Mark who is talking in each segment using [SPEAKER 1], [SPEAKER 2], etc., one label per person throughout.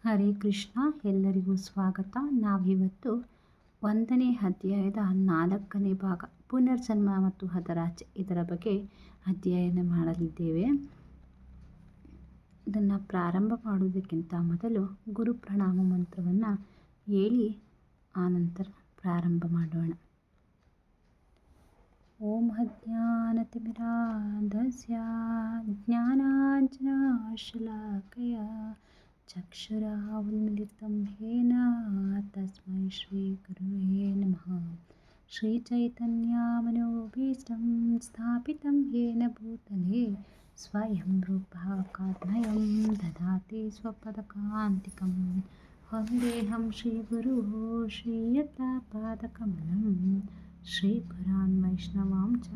[SPEAKER 1] ಹರೇ ಕೃಷ್ಣ. ಎಲ್ಲರಿಗೂ ಸ್ವಾಗತ. ನಾವಿವತ್ತು 1ನೇ ಅಧ್ಯಾಯದ 4ನೇ ಭಾಗ ಪುನರ್ಜನ್ಮ ಮತ್ತು ಅದರಾಚೆ ಇದರ ಬಗ್ಗೆ ಅಧ್ಯಯನ ಮಾಡಲಿದ್ದೇವೆ. ಇದನ್ನು ಪ್ರಾರಂಭ ಮಾಡುವುದಕ್ಕಿಂತ ಮೊದಲು ಗುರು ಪ್ರಣಾಮ ಮಂತ್ರವನ್ನು ಹೇಳಿ ಆನಂತರ ಪ್ರಾರಂಭ ಮಾಡೋಣ. ಓಂ ಅಜ್ಞಾನತಿಮಿರಾಂಧಸ್ಯ ಜ್ಞಾನಾಂಜನಶಲಾಕಯ ಚಕ್ಷುರುನ್ಮಿಲಿತಂ ಯೇನ ತಸ್ಮೈ ಶ್ರೀ ಗುರವೇ ನಮಃ. ಶ್ರೀ ಚೈತನ್ಯಮನೋಭೀಷ್ಟಂ ಸ್ಥಾಪಿತಂ ಯೇನ ಭೂತಲೆ ಸ್ವಯಂ ರೂಪಃ ಕಾತ್ಮಯಂ ದದಾತಿ ಸ್ವಪದಕಾಂತಿಕಂ. ವಂದೇಹಂ ಶ್ರೀಗುರುಃ ಶ್ರೀಯುತಪಾದಕಮಲಂ ಶ್ರೀಗುರಾನ್ ವೈಷ್ಣವಾಂಚ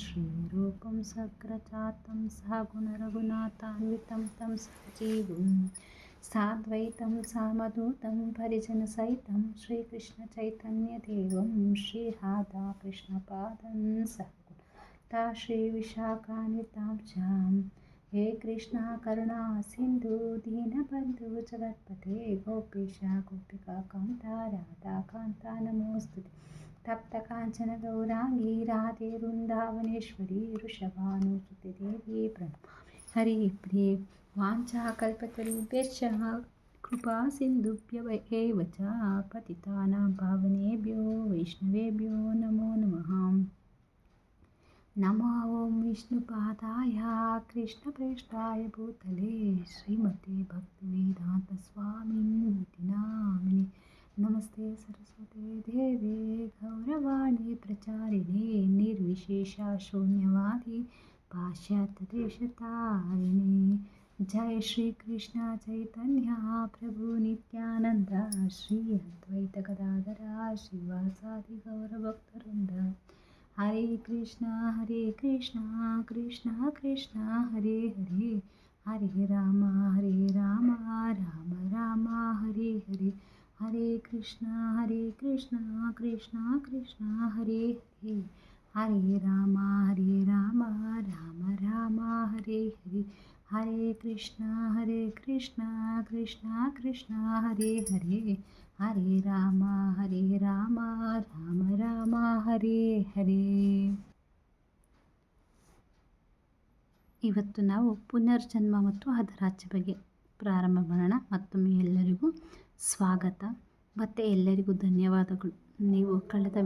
[SPEAKER 1] ಶ್ರೀರೂಪಂ ಸಗ್ರಜಾತಂ ಸಹಗುಣರಘುನಾಥಾನ್ವಿತಂ तं ಸಜೀವಂ ಸಾದ್ವೈತಂ ಸಾಮಧೂತಂ ಪರಿಜನಸಹಿತಂ ಶ್ರೀಕೃಷ್ಣಚೈತನ್ಯದೇವಂ ಶ್ರೀರಾಧಾಕೃಷ್ಣಪಾದಂ ಸಹಗುಣತಾ ಶ್ರೀವಿಶಾಖಾನ್ವಿತಾಂಚ. ಹೇ ಕೃಷ್ಣ ಕರುಣಾ ಸಿಂಧು ದೀನಬಂಧು ಜಗತ್ಪತೆ ಗೋಪೇಶ ಗೋಪಿಕಾ ಕಾಂತ ರಾಧಾಕಾಂತ ನಮೋಸ್ತುತೆ. ತಪ್ತ ಕಾಂಚನ ಗೌರಾಂಗಿ ರಾಧೆ ವೃಂದಾವನೇಶ್ವರಿ ವೃಷಭಾನುಸುತೆ ದೇವಿ ಪ್ರಣಮಾಮಿ ಹರಿ ಪ್ರಿಯೆ. ವಾಂಛಾಕಲ್ಪತರುಭ್ಯಶ್ಚ ಕೃಪಾ ಸಿಂಧುಭ್ಯವ ಏವ ಚ ಪತಿತಾನಾಂ ಪಾವನೇಭ್ಯೋ ವೈಷ್ಣವೇಭ್ಯೋ ನಮೋ ನಮಃ. ನಮೋ ಓಂ ವಿಷ್ಣುಪಾದಾಯ ಕೃಷ್ಣಪ್ರೇಷ್ಠಾಯ ಭೂತಲೆ ಶ್ರೀಮತೆ ಭಕ್ತಿವೇದಾಂತ ಸ್ವಾಮಿನಿತಿ ನಾಮಿನೆ. ನಮಸ್ತೆ ಸರಸ್ವತಿ ದೇವಿ ಗೌರವಾಣಿ ಪ್ರಚಾರಿಣೆ ನಿರ್ವಿಶೇಷ ಶೂನ್ಯವಾದಿ ಪಾಶ್ಚಾತ್ಯ ದೇಶತಾರಿಣೆ. ಜಯ ಶ್ರೀ ಕೃಷ್ಣ ಚೈತನ್ಯ ಪ್ರಭು ನಿತ್ಯಾನಂದ ಶ್ರೀ ಅದ್ವೈತ ಗದಾಧರ ಶ್ರೀವಾಸಾದಿ ಗೌರಭಕ್ತವೃಂದ. ಹರೇ ಕೃಷ್ಣ ಕೃಷ್ಣ ಕೃಷ್ಣ ಹರೇ ಹರೇ, ಹರೇ ರಾಮ ರಾಮ ರಾಮ ಹರೇ ಹರೇ. ಹರೇ ಕೃಷ್ಣ ಕೃಷ್ಣ ಕೃಷ್ಣ ಹರೇ ಹರೇ, ಹರೇ ರಾಮ ರಾಮ ರಾಮ ಹರೇ ಹರೇ. ಹರೇ ಕೃಷ್ಣ ಕೃಷ್ಣ ಕೃಷ್ಣ ಹರೇ ಹರೇ, ಹರೇ ರಾಮ ರಾಮ ಹರೇ ಹರೇ. ಇವತ್ತು ನಾವು ಪುನರ್ಜನ್ಮ ಮತ್ತು ಅದರಾಚೆ ಬಗ್ಗೆ ಪ್ರಾರಂಭ ಮಾಡೋಣ. ಮತ್ತೊಮ್ಮೆ ಎಲ್ಲರಿಗೂ ಸ್ವಾಗತ ಮತ್ತು ಎಲ್ಲರಿಗೂ ಧನ್ಯವಾದಗಳು. ನೀವು ಕಳೆದ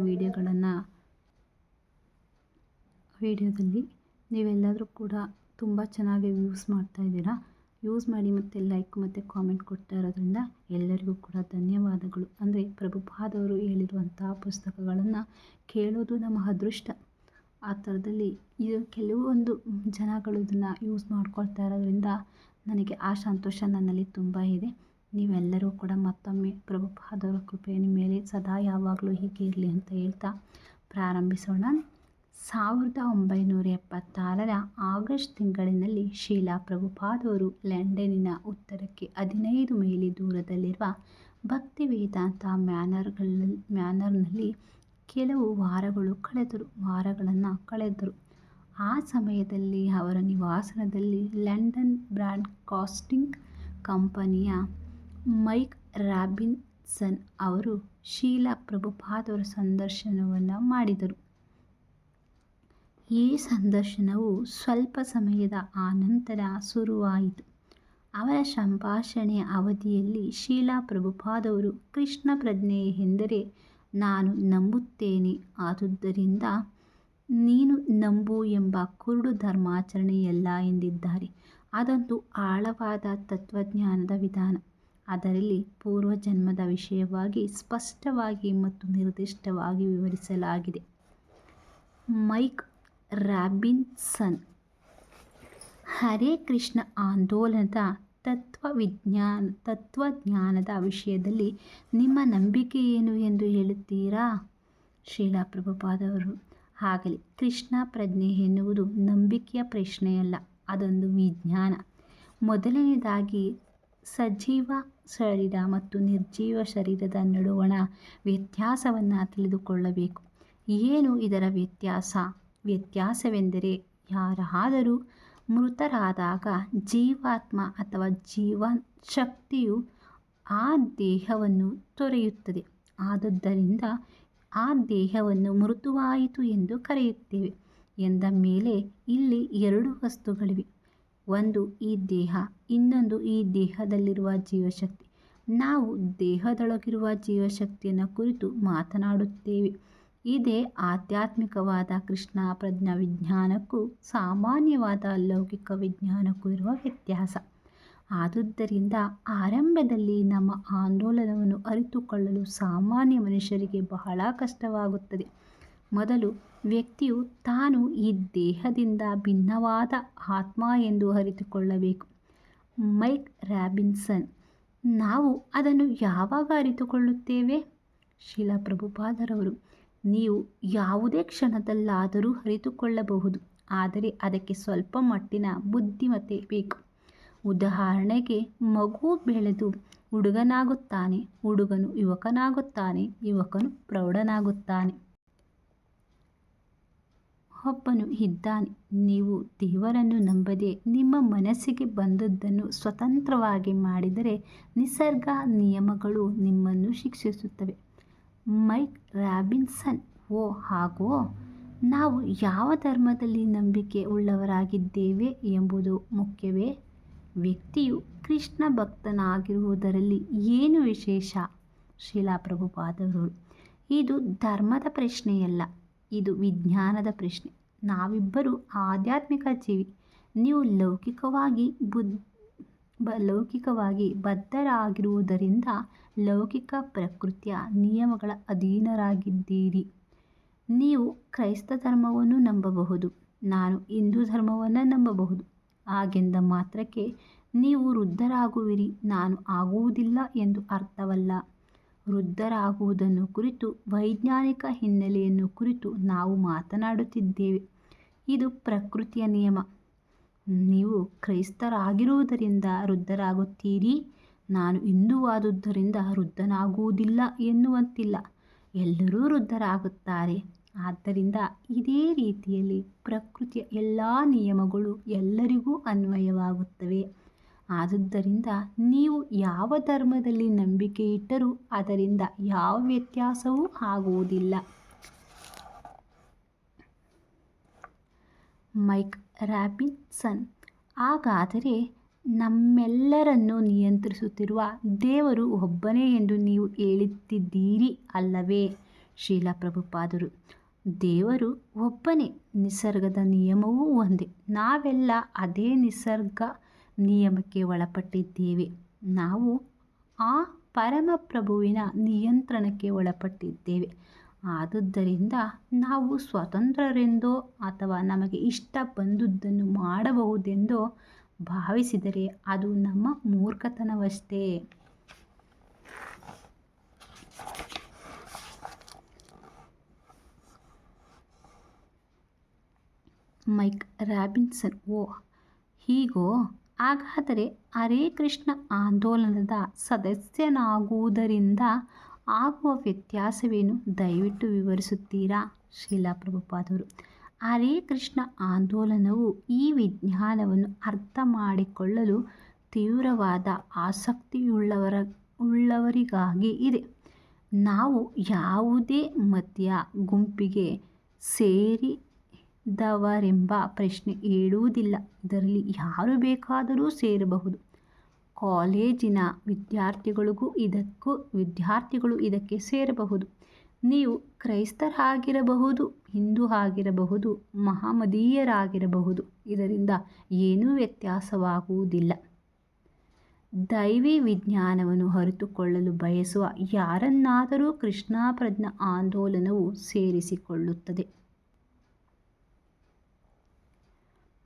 [SPEAKER 1] ವಿಡಿಯೋದಲ್ಲಿ ನೀವೆಲ್ಲರೂ ಕೂಡ ತುಂಬ ಚೆನ್ನಾಗಿ ಯೂಸ್ ಮಾಡ್ತಾಯಿದ್ದೀರಾ. ಯೂಸ್ ಮಾಡಿ ಮತ್ತು ಲೈಕ್ ಮತ್ತು ಕಾಮೆಂಟ್ ಕೊಡ್ತಾ ಇರೋದ್ರಿಂದ ಎಲ್ಲರಿಗೂ ಕೂಡ ಧನ್ಯವಾದಗಳು. ಅಂದರೆ ಪ್ರಭುಪಾದವರು ಹೇಳಿರುವಂತಹ ಪುಸ್ತಕಗಳನ್ನು ಕೇಳೋದು ನಮ್ಮ ಅದೃಷ್ಟ. ಆ ಥರದಲ್ಲಿ ಇದು ಕೆಲವೊಂದು ಜನಗಳು ಇದನ್ನು ಯೂಸ್ ಮಾಡ್ಕೊಳ್ತಾ ಇರೋದ್ರಿಂದ ನನಗೆ ಆ ಸಂತೋಷ ನನ್ನಲ್ಲಿ ತುಂಬ ಇದೆ. ನೀವೆಲ್ಲರೂ ಕೂಡ ಮತ್ತೊಮ್ಮೆ ಪ್ರಭುಪಾದವರ ಕೃಪೆ ನಿಮ್ಮ ಮೇಲೆ ಸದಾ ಯಾವಾಗಲೂ ಹೀಗೆ ಇರಲಿ ಅಂತ ಹೇಳ್ತಾ ಪ್ರಾರಂಭಿಸೋಣ. 1976 ಆಗಸ್ಟ್ ತಿಂಗಳಿನಲ್ಲಿ ಶ್ರೀಲ ಪ್ರಭುಪಾದವರು ಲಂಡನ್ನಿನ ಉತ್ತರಕ್ಕೆ 15 ಮೈಲಿ ದೂರದಲ್ಲಿರುವ ಭಕ್ತಿ ವೇದಾಂತ ಮ್ಯಾನರ್ನಲ್ಲಿ ಕೆಲವು ವಾರಗಳನ್ನು ಕಳೆದರು. ಆ ಸಮಯದಲ್ಲಿ ಅವರ ನಿವಾಸದಲ್ಲಿ ಲಂಡನ್ ಬ್ರಾಡ್ಕಾಸ್ಟಿಂಗ್ ಕಂಪನಿಯ ಮೈಕ್ ರಾಬಿನ್ಸನ್ ಅವರು ಶ್ರೀಲ ಪ್ರಭುಪಾದವರ ಸಂದರ್ಶನವನ್ನು ಮಾಡಿದರು. ಈ ಸಂದರ್ಶನವು ಸ್ವಲ್ಪ ಸಮಯದ ಆನಂತರ ಶುರುವಾಯಿತು. ಅವರ ಸಂಭಾಷಣೆಯ ಅವಧಿಯಲ್ಲಿ ಶ್ರೀಲ ಪ್ರಭುಪಾದವರು ಕೃಷ್ಣ ಪ್ರಜ್ಞೆ ಎಂದರೆ ನಾನು ನಂಬುತ್ತೇನೆ, ಆದುದರಿಂದ ನೀನು ನಂಬು ಎಂಬ ಕುರುಡು ಧರ್ಮಾಚರಣೆಯಲ್ಲ ಎಂದಿದ್ದಾರೆ. ಅದೊಂದು ಆಳವಾದ ತತ್ವಜ್ಞಾನದ ವಿಧಾನ. ಅದರಲ್ಲಿ ಪೂರ್ವಜನ್ಮದ ವಿಷಯವಾಗಿ ಸ್ಪಷ್ಟವಾಗಿ ಮತ್ತು ನಿರ್ದಿಷ್ಟವಾಗಿ ವಿವರಿಸಲಾಗಿದೆ. ಮೈಕ್ ರಾಬಿನ್ಸನ್ ಹರೇ ಕೃಷ್ಣ ಆಂದೋಲನದ ತತ್ವಜ್ಞಾನದ ವಿಷಯದಲ್ಲಿ ನಿಮ್ಮ ನಂಬಿಕೆ ಏನು ಎಂದು ಹೇಳುತ್ತೀರಾ? ಶ್ರೀಲ ಪ್ರಭುಪಾದವರು ಆಗಲಿ, ಕೃಷ್ಣ ಪ್ರಜ್ಞೆ ಎನ್ನುವುದು ನಂಬಿಕೆಯ ಪ್ರಶ್ನೆಯಲ್ಲ, ಅದೊಂದು ವಿಜ್ಞಾನ. ಮೊದಲನೆಯದಾಗಿ ಸಜೀವ ಶರೀರ ಮತ್ತು ನಿರ್ಜೀವ ಶರೀರದ ನಡುವಣ ವ್ಯತ್ಯಾಸವನ್ನು ತಿಳಿದುಕೊಳ್ಳಬೇಕು. ಏನು ಇದರ ವ್ಯತ್ಯಾಸವೆಂದರೆ ಯಾರಾದರೂ ಮೃತರಾದಾಗ ಜೀವಾತ್ಮ ಅಥವಾ ಜೀವಶಕ್ತಿಯು ಆ ದೇಹವನ್ನು ತೊರೆಯುತ್ತದೆ. ಆದುದರಿಂದ ಆ ದೇಹವನ್ನು ಮೃತವಾಯಿತು ಎಂದು ಕರೆಯುತ್ತೇವೆ ಎಂದ ಮೇಲೆ ಇಲ್ಲಿ ಎರಡು ವಸ್ತುಗಳಿವೆ. ಒಂದು ಈ ದೇಹ, ಇನ್ನೊಂದು ಈ ದೇಹದಲ್ಲಿರುವ ಜೀವಶಕ್ತಿ. ನಾವು ದೇಹದೊಳಗಿರುವ ಜೀವಶಕ್ತಿಯನ್ನು ಕುರಿತು ಮಾತನಾಡುತ್ತೇವೆ. ಇದೇ ಆಧ್ಯಾತ್ಮಿಕವಾದ ಕೃಷ್ಣ ಪ್ರಜ್ಞಾ ವಿಜ್ಞಾನಕ್ಕೂ ಸಾಮಾನ್ಯವಾದ ಲೌಕಿಕ ವಿಜ್ಞಾನಕ್ಕೂ ಇರುವ ವ್ಯತ್ಯಾಸ. ಆದುದರಿಂದ ಆರಂಭದಲ್ಲಿ ನಮ್ಮ ಆಂದೋಲನವನ್ನು ಅರಿತುಕೊಳ್ಳಲು ಸಾಮಾನ್ಯ ಮನುಷ್ಯರಿಗೆ ಬಹಳ ಕಷ್ಟವಾಗುತ್ತದೆ. ಮೊದಲು ವ್ಯಕ್ತಿಯು ತಾನು ಈ ದೇಹದಿಂದ ಭಿನ್ನವಾದ ಆತ್ಮ ಎಂದು ಅರಿತುಕೊಳ್ಳಬೇಕು. ಮೈಕ್ ರಾಬಿನ್ಸನ್: ನಾವು ಅದನ್ನು ಯಾವಾಗ ಅರಿತುಕೊಳ್ಳುತ್ತೇವೆ? ಶ್ರೀಲ ಪ್ರಭುಪಾದರವರು: ನೀವು ಯಾವುದೇ ಕ್ಷಣದಲ್ಲಾದರೂ ಅರಿತುಕೊಳ್ಳಬಹುದು, ಆದರೆ ಅದಕ್ಕೆ ಸ್ವಲ್ಪ ಮಟ್ಟಿನ ಬುದ್ಧಿಮತ್ತೆ ಬೇಕು. ಉದಾಹರಣೆಗೆ, ಮಗು ಬೆಳೆದು ಹುಡುಗನಾಗುತ್ತಾನೆ, ಹುಡುಗನು ಯುವಕನಾಗುತ್ತಾನೆ, ಯುವಕನು ಪ್ರೌಢನಾಗುತ್ತಾನೆ. ಒಬ್ಬನು ಇದ್ದಾನೆ. ನೀವು ದೇವರನ್ನು ನಂಬದೆ ನಿಮ್ಮ ಮನಸ್ಸಿಗೆ ಬಂದದ್ದನ್ನು ಸ್ವತಂತ್ರವಾಗಿ ಮಾಡಿದರೆ ನಿಸರ್ಗ ನಿಯಮಗಳು ನಿಮ್ಮನ್ನು ಶಿಕ್ಷಿಸುತ್ತವೆ. ಮೈಕ್ ರಾಬಿನ್ಸನ್: ಓ ಹಾಗೋ? ನಾವು ಯಾವ ಧರ್ಮದಲ್ಲಿ ನಂಬಿಕೆ ಉಳ್ಳವರಾಗಿದ್ದೇವೆ ಎಂಬುದು ಮುಖ್ಯವೇ? ವ್ಯಕ್ತಿಯು ಕೃಷ್ಣ ಭಕ್ತನಾಗಿರುವುದರಲ್ಲಿ ಏನು ವಿಶೇಷ? ಶ್ರೀಲ ಪ್ರಭುಪಾದರವರು: ಇದು ಧರ್ಮದ ಪ್ರಶ್ನೆಯಲ್ಲ, ಇದು ವಿಜ್ಞಾನದ ಪ್ರಶ್ನೆ. ನಾವಿಬ್ಬರೂ ಆಧ್ಯಾತ್ಮಿಕ ಜೀವಿ. ನೀವು ಲೌಕಿಕವಾಗಿ ಬದ್ಧರಾಗಿರುವುದರಿಂದ ಲೌಕಿಕ ಪ್ರಕೃತಿಯ ನಿಯಮಗಳ ಅಧೀನರಾಗಿದ್ದೀರಿ. ನೀವು ಕ್ರೈಸ್ತ ಧರ್ಮವನ್ನು ನಂಬಬಹುದು, ನಾನು ಹಿಂದೂ ಧರ್ಮವನ್ನು ನಂಬಬಹುದು. ಹಾಗೆಂದ ಮಾತ್ರಕ್ಕೆ ನೀವು ವೃದ್ಧರಾಗುವಿರಿ, ನಾನು ಆಗುವುದಿಲ್ಲ ಎಂದು ಅರ್ಥವಲ್ಲ. ವೃದ್ಧರಾಗುವುದನ್ನು ಕುರಿತು, ವೈಜ್ಞಾನಿಕ ಹಿನ್ನೆಲೆಯನ್ನು ಕುರಿತು ನಾವು ಮಾತನಾಡುತ್ತಿದ್ದೇವೆ. ಇದು ಪ್ರಕೃತಿಯ ನಿಯಮ. ನೀವು ಕ್ರೈಸ್ತರಾಗಿರುವುದರಿಂದ ವೃದ್ಧರಾಗುತ್ತೀರಿ, ನಾನು ಹಿಂದೂವಾದುದರಿಂದ ವೃದ್ಧನಾಗುವುದಿಲ್ಲ ಎನ್ನುವಂತಿಲ್ಲ. ಎಲ್ಲರೂ ವೃದ್ಧರಾಗುತ್ತಾರೆ. ಆದ್ದರಿಂದ ಇದೇ ರೀತಿಯಲ್ಲಿ ಪ್ರಕೃತಿಯ ಎಲ್ಲ ನಿಯಮಗಳು ಎಲ್ಲರಿಗೂ ಅನ್ವಯವಾಗುತ್ತವೆ. ಆದುದರಿಂದ ನೀವು ಯಾವ ಧರ್ಮದಲ್ಲಿ ನಂಬಿಕೆ ಇಟ್ಟರೂ ಅದರಿಂದ ಯಾವ ವ್ಯತ್ಯಾಸವೂ ಆಗುವುದಿಲ್ಲ. ಮೈಕ್ ರಾಬಿನ್ಸನ್: ಹಾಗಾದರೆ ನಮ್ಮೆಲ್ಲರನ್ನು ನಿಯಂತ್ರಿಸುತ್ತಿರುವ ದೇವರು ಒಬ್ಬನೇ ಎಂದು ನೀವು ಹೇಳುತ್ತಿದ್ದೀರಿ ಅಲ್ಲವೇ? ಶ್ರೀಲ ಪ್ರಭುಪಾದರು: ದೇವರು ಒಬ್ಬನೇ, ನಿಸರ್ಗದ ನಿಯಮವೂ ಒಂದೇ. ನಾವೆಲ್ಲ ಅದೇ ನಿಸರ್ಗ ನಿಯಮಕ್ಕೆ ಒಳಪಟ್ಟಿದ್ದೇವೆ. ನಾವು ಆ ಪರಮಪ್ರಭುವಿನ ನಿಯಂತ್ರಣಕ್ಕೆ ಒಳಪಟ್ಟಿದ್ದೇವೆ. ಆದುದರಿಂದ ನಾವು ಸ್ವತಂತ್ರರೆಂದೋ ಅಥವಾ ನಮಗೆ ಇಷ್ಟ ಬಂದುದನ್ನು ಮಾಡಬಹುದೆಂದೋ ಭಾವಿಸಿದರೆ ಅದು ನಮ್ಮ ಮೂರ್ಖತನವಷ್ಟೇ. ಮೈಕ್ ರಾಬಿನ್ಸನ್: ಓ ಹೀಗೋ? ಹಾಗಾದರೆ ಹರೇ ಕೃಷ್ಣ ಆಂದೋಲನದ ಸದಸ್ಯನಾಗುವುದರಿಂದ ಆಗುವ ವ್ಯತ್ಯಾಸವೇನು? ದಯವಿಟ್ಟು ವಿವರಿಸುತ್ತೀರಾ? ಶ್ರೀಲ ಪ್ರಭುಪಾದರು: ಹರೇ ಕೃಷ್ಣ ಆಂದೋಲನವು ಈ ವಿಜ್ಞಾನವನ್ನು ಅರ್ಥ ಮಾಡಿಕೊಳ್ಳಲು ತೀವ್ರವಾದ ಆಸಕ್ತಿಯುಳ್ಳವರಿಗಾಗಿ ಇದೆ. ನಾವು ಯಾವುದೇ ಮತೀಯ ಗುಂಪಿಗೆ ಸೇರಿದವರೆಂಬ ಪ್ರಶ್ನೆ ಏಳುವುದಿಲ್ಲ. ಇದರಲ್ಲಿ ಯಾರು ಬೇಕಾದರೂ ಸೇರಬಹುದು. ಕಾಲೇಜಿನ ವಿದ್ಯಾರ್ಥಿಗಳು ಇದಕ್ಕೆ ಸೇರಬಹುದು. ನೀವು ಕ್ರೈಸ್ತರಾಗಿರಬಹುದು, ಹಿಂದೂ ಆಗಿರಬಹುದು, ಮಹಮ್ಮದೀಯರಾಗಿರಬಹುದು. ಇದರಿಂದ ಏನೂ ವ್ಯತ್ಯಾಸವಾಗುವುದಿಲ್ಲ. ದೈವಿ ವಿಜ್ಞಾನವನ್ನು ಅರಿತುಕೊಳ್ಳಲು ಬಯಸುವ ಯಾರನ್ನಾದರೂ ಕೃಷ್ಣ ಪ್ರಜ್ಞಾ ಆಂದೋಲನವು ಸೇರಿಸಿಕೊಳ್ಳುತ್ತದೆ.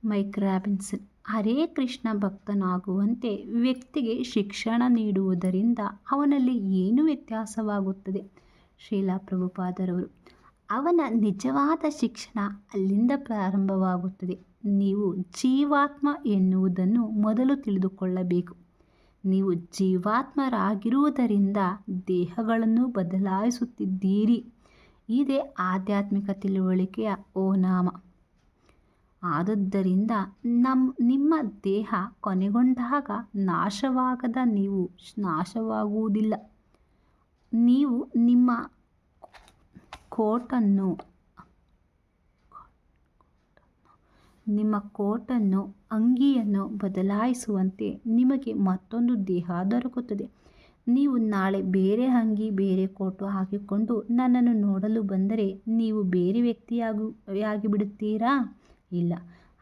[SPEAKER 1] ಮೈಕ್ ರಾಬಿನ್ಸನ್: ಹರೇ ಕೃಷ್ಣ ಭಕ್ತನಾಗುವಂತೆ ವ್ಯಕ್ತಿಗೆ ಶಿಕ್ಷಣ ನೀಡುವುದರಿಂದ ಅವನಲ್ಲಿ ಏನು ವ್ಯತ್ಯಾಸವಾಗುತ್ತದೆ? ಶ್ರೀಲ ಪ್ರಭುಪಾದರವರು: ಅವನ ನಿಜವಾದ ಶಿಕ್ಷಣ ಅಲ್ಲಿಂದ ಪ್ರಾರಂಭವಾಗುತ್ತದೆ. ನೀವು ಜೀವಾತ್ಮ ಎನ್ನುವುದನ್ನು ಮೊದಲು ತಿಳಿದುಕೊಳ್ಳಬೇಕು. ನೀವು ಜೀವಾತ್ಮರಾಗಿರುವುದರಿಂದ ದೇಹಗಳನ್ನು ಬದಲಾಯಿಸುತ್ತಿದ್ದೀರಿ. ಇದೇ ಆಧ್ಯಾತ್ಮಿಕ ತಿಳುವಳಿಕೆಯ ಓನಾಮ. ಆದುದರಿಂದ ನಿಮ್ಮ ದೇಹ ಕೊನೆಗೊಂಡಾಗ ನಾಶವಾಗದ ನೀವು ನಾಶವಾಗುವುದಿಲ್ಲ. ನೀವು ನಿಮ್ಮ ಕೋಟನ್ನು ಅಂಗಿಯನ್ನು ಬದಲಾಯಿಸುವಂತೆ ನಿಮಗೆ ಮತ್ತೊಂದು ದೇಹ ದೊರಕುತ್ತದೆ. ನೀವು ನಾಳೆ ಬೇರೆ ಅಂಗಿ ಬೇರೆ ಕೋಟು ಹಾಕಿಕೊಂಡು ನನ್ನನ್ನು ನೋಡಲು ಬಂದರೆ ನೀವು ಬೇರೆ ವ್ಯಕ್ತಿಯಾಗಿಬಿಡುತ್ತೀರಾ? ಇಲ್ಲ.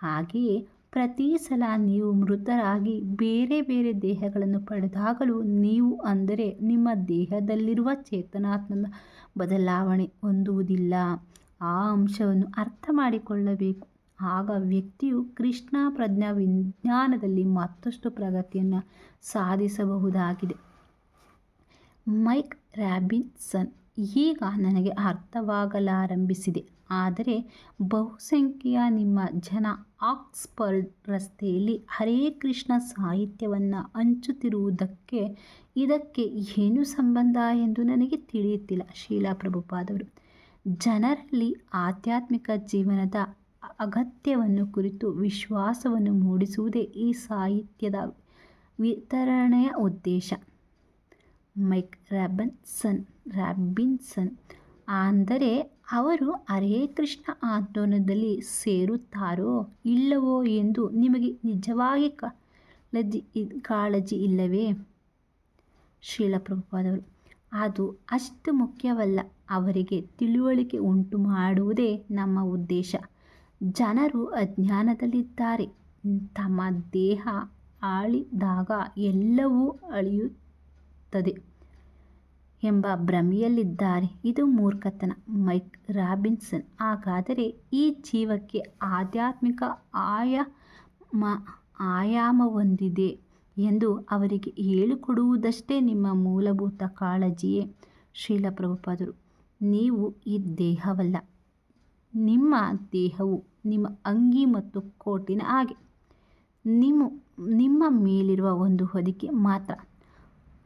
[SPEAKER 1] ಹಾಗೆಯೇ ಪ್ರತಿ ಸಲ ನೀವು ಮೃತರಾಗಿ ಬೇರೆ ಬೇರೆ ದೇಹಗಳನ್ನು ಪಡೆದಾಗಲೂ ನೀವು, ಅಂದರೆ ನಿಮ್ಮ ದೇಹದಲ್ಲಿರುವ ಚೇತನಾತ್ಮದ ಬದಲಾವಣೆ ಹೊಂದುವುದಿಲ್ಲ. ಆ ಅಂಶವನ್ನು ಅರ್ಥ ಮಾಡಿಕೊಳ್ಳಬೇಕು. ಆಗ ವ್ಯಕ್ತಿಯು ಕೃಷ್ಣ ಪ್ರಜ್ಞಾ ವಿಜ್ಞಾನದಲ್ಲಿ ಮತ್ತಷ್ಟು ಪ್ರಗತಿಯನ್ನು ಸಾಧಿಸಬಹುದಾಗಿದೆ. ಮೈಕ್ ರಾಬಿನ್ಸನ್: ಈಗ ನನಗೆ ಅರ್ಥವಾಗಲಾರಂಭಿಸಿದೆ. ಆದರೆ ಬಹುಸಂಖ್ಯೆಯ ನಿಮ್ಮ ಜನ ಆಕ್ಸ್ಫರ್ಡ್ ರಸ್ತೆಯಲ್ಲಿ ಹರೇ ಕೃಷ್ಣ ಸಾಹಿತ್ಯವನ್ನು ಹಂಚುತ್ತಿರುವುದಕ್ಕೆ ಇದಕ್ಕೆ ಏನು ಸಂಬಂಧ ಎಂದು ನನಗೆ ತಿಳಿಯುತ್ತಿಲ್ಲ. ಶ್ರೀಲ ಪ್ರಭುಪಾದವರು: ಜನರಲ್ಲಿ ಆಧ್ಯಾತ್ಮಿಕ ಜೀವನದ ಅಗತ್ಯವನ್ನು ಕುರಿತು ವಿಶ್ವಾಸವನ್ನು ಮೂಡಿಸುವುದೇ ಈ ಸಾಹಿತ್ಯದ ವಿತರಣೆಯ ಉದ್ದೇಶ. ಮೈಕ್ ರಾಬಿನ್ಸನ್: ಅಂದರೆ ಅವರು ಹರೇ ಕೃಷ್ಣ ಆಂದೋಲನದಲ್ಲಿ ಸೇರುತ್ತಾರೋ ಇಲ್ಲವೋ ಎಂದು ನಿಮಗೆ ನಿಜವಾಗಿ ಕಾಳಜಿ ಇಲ್ಲವೇ? ಶ್ರೀಲ ಪ್ರಭುಪಾದವರು: ಅದು ಅಷ್ಟು ಮುಖ್ಯವಲ್ಲ. ಅವರಿಗೆ ತಿಳುವಳಿಕೆ ಉಂಟು ಮಾಡುವುದೇ ನಮ್ಮ ಉದ್ದೇಶ. ಜನರು ಅಜ್ಞಾನದಲ್ಲಿದ್ದಾರೆ. ತಮ್ಮ ದೇಹ ಅಳಿದಾಗ ಎಲ್ಲವೂ ಅಳಿಯುತ್ತದೆ ಎಂಬ ಭ್ರಮೆಯಲ್ಲಿದ್ದಾರೆ. ಇದು ಮೂರ್ಖತನ. ಮೈಕ್ ರಾಬಿನ್ಸನ್: ಹಾಗಾದರೆ ಈ ಜೀವಕ್ಕೆ ಆಧ್ಯಾತ್ಮಿಕ ಆಯಾಮವೊಂದಿದೆ ಎಂದು ಅವರಿಗೆ ಹೇಳಿಕೊಡುವುದಷ್ಟೇ ನಿಮ್ಮ ಮೂಲಭೂತ ಕಾಳಜಿಯೇ? ಶ್ರೀಲ ಪ್ರಭುಪಾದರು: ನೀವು ಈ ದೇಹವಲ್ಲ. ನಿಮ್ಮ ದೇಹವು ನಿಮ್ಮ ಅಂಗಿ ಮತ್ತು ಕೋಟಿನ ಹಾಗೆ, ನಿಮ್ಮ ಮೇಲಿರುವ ಒಂದು ಹೊದಿಕೆ ಮಾತ್ರ.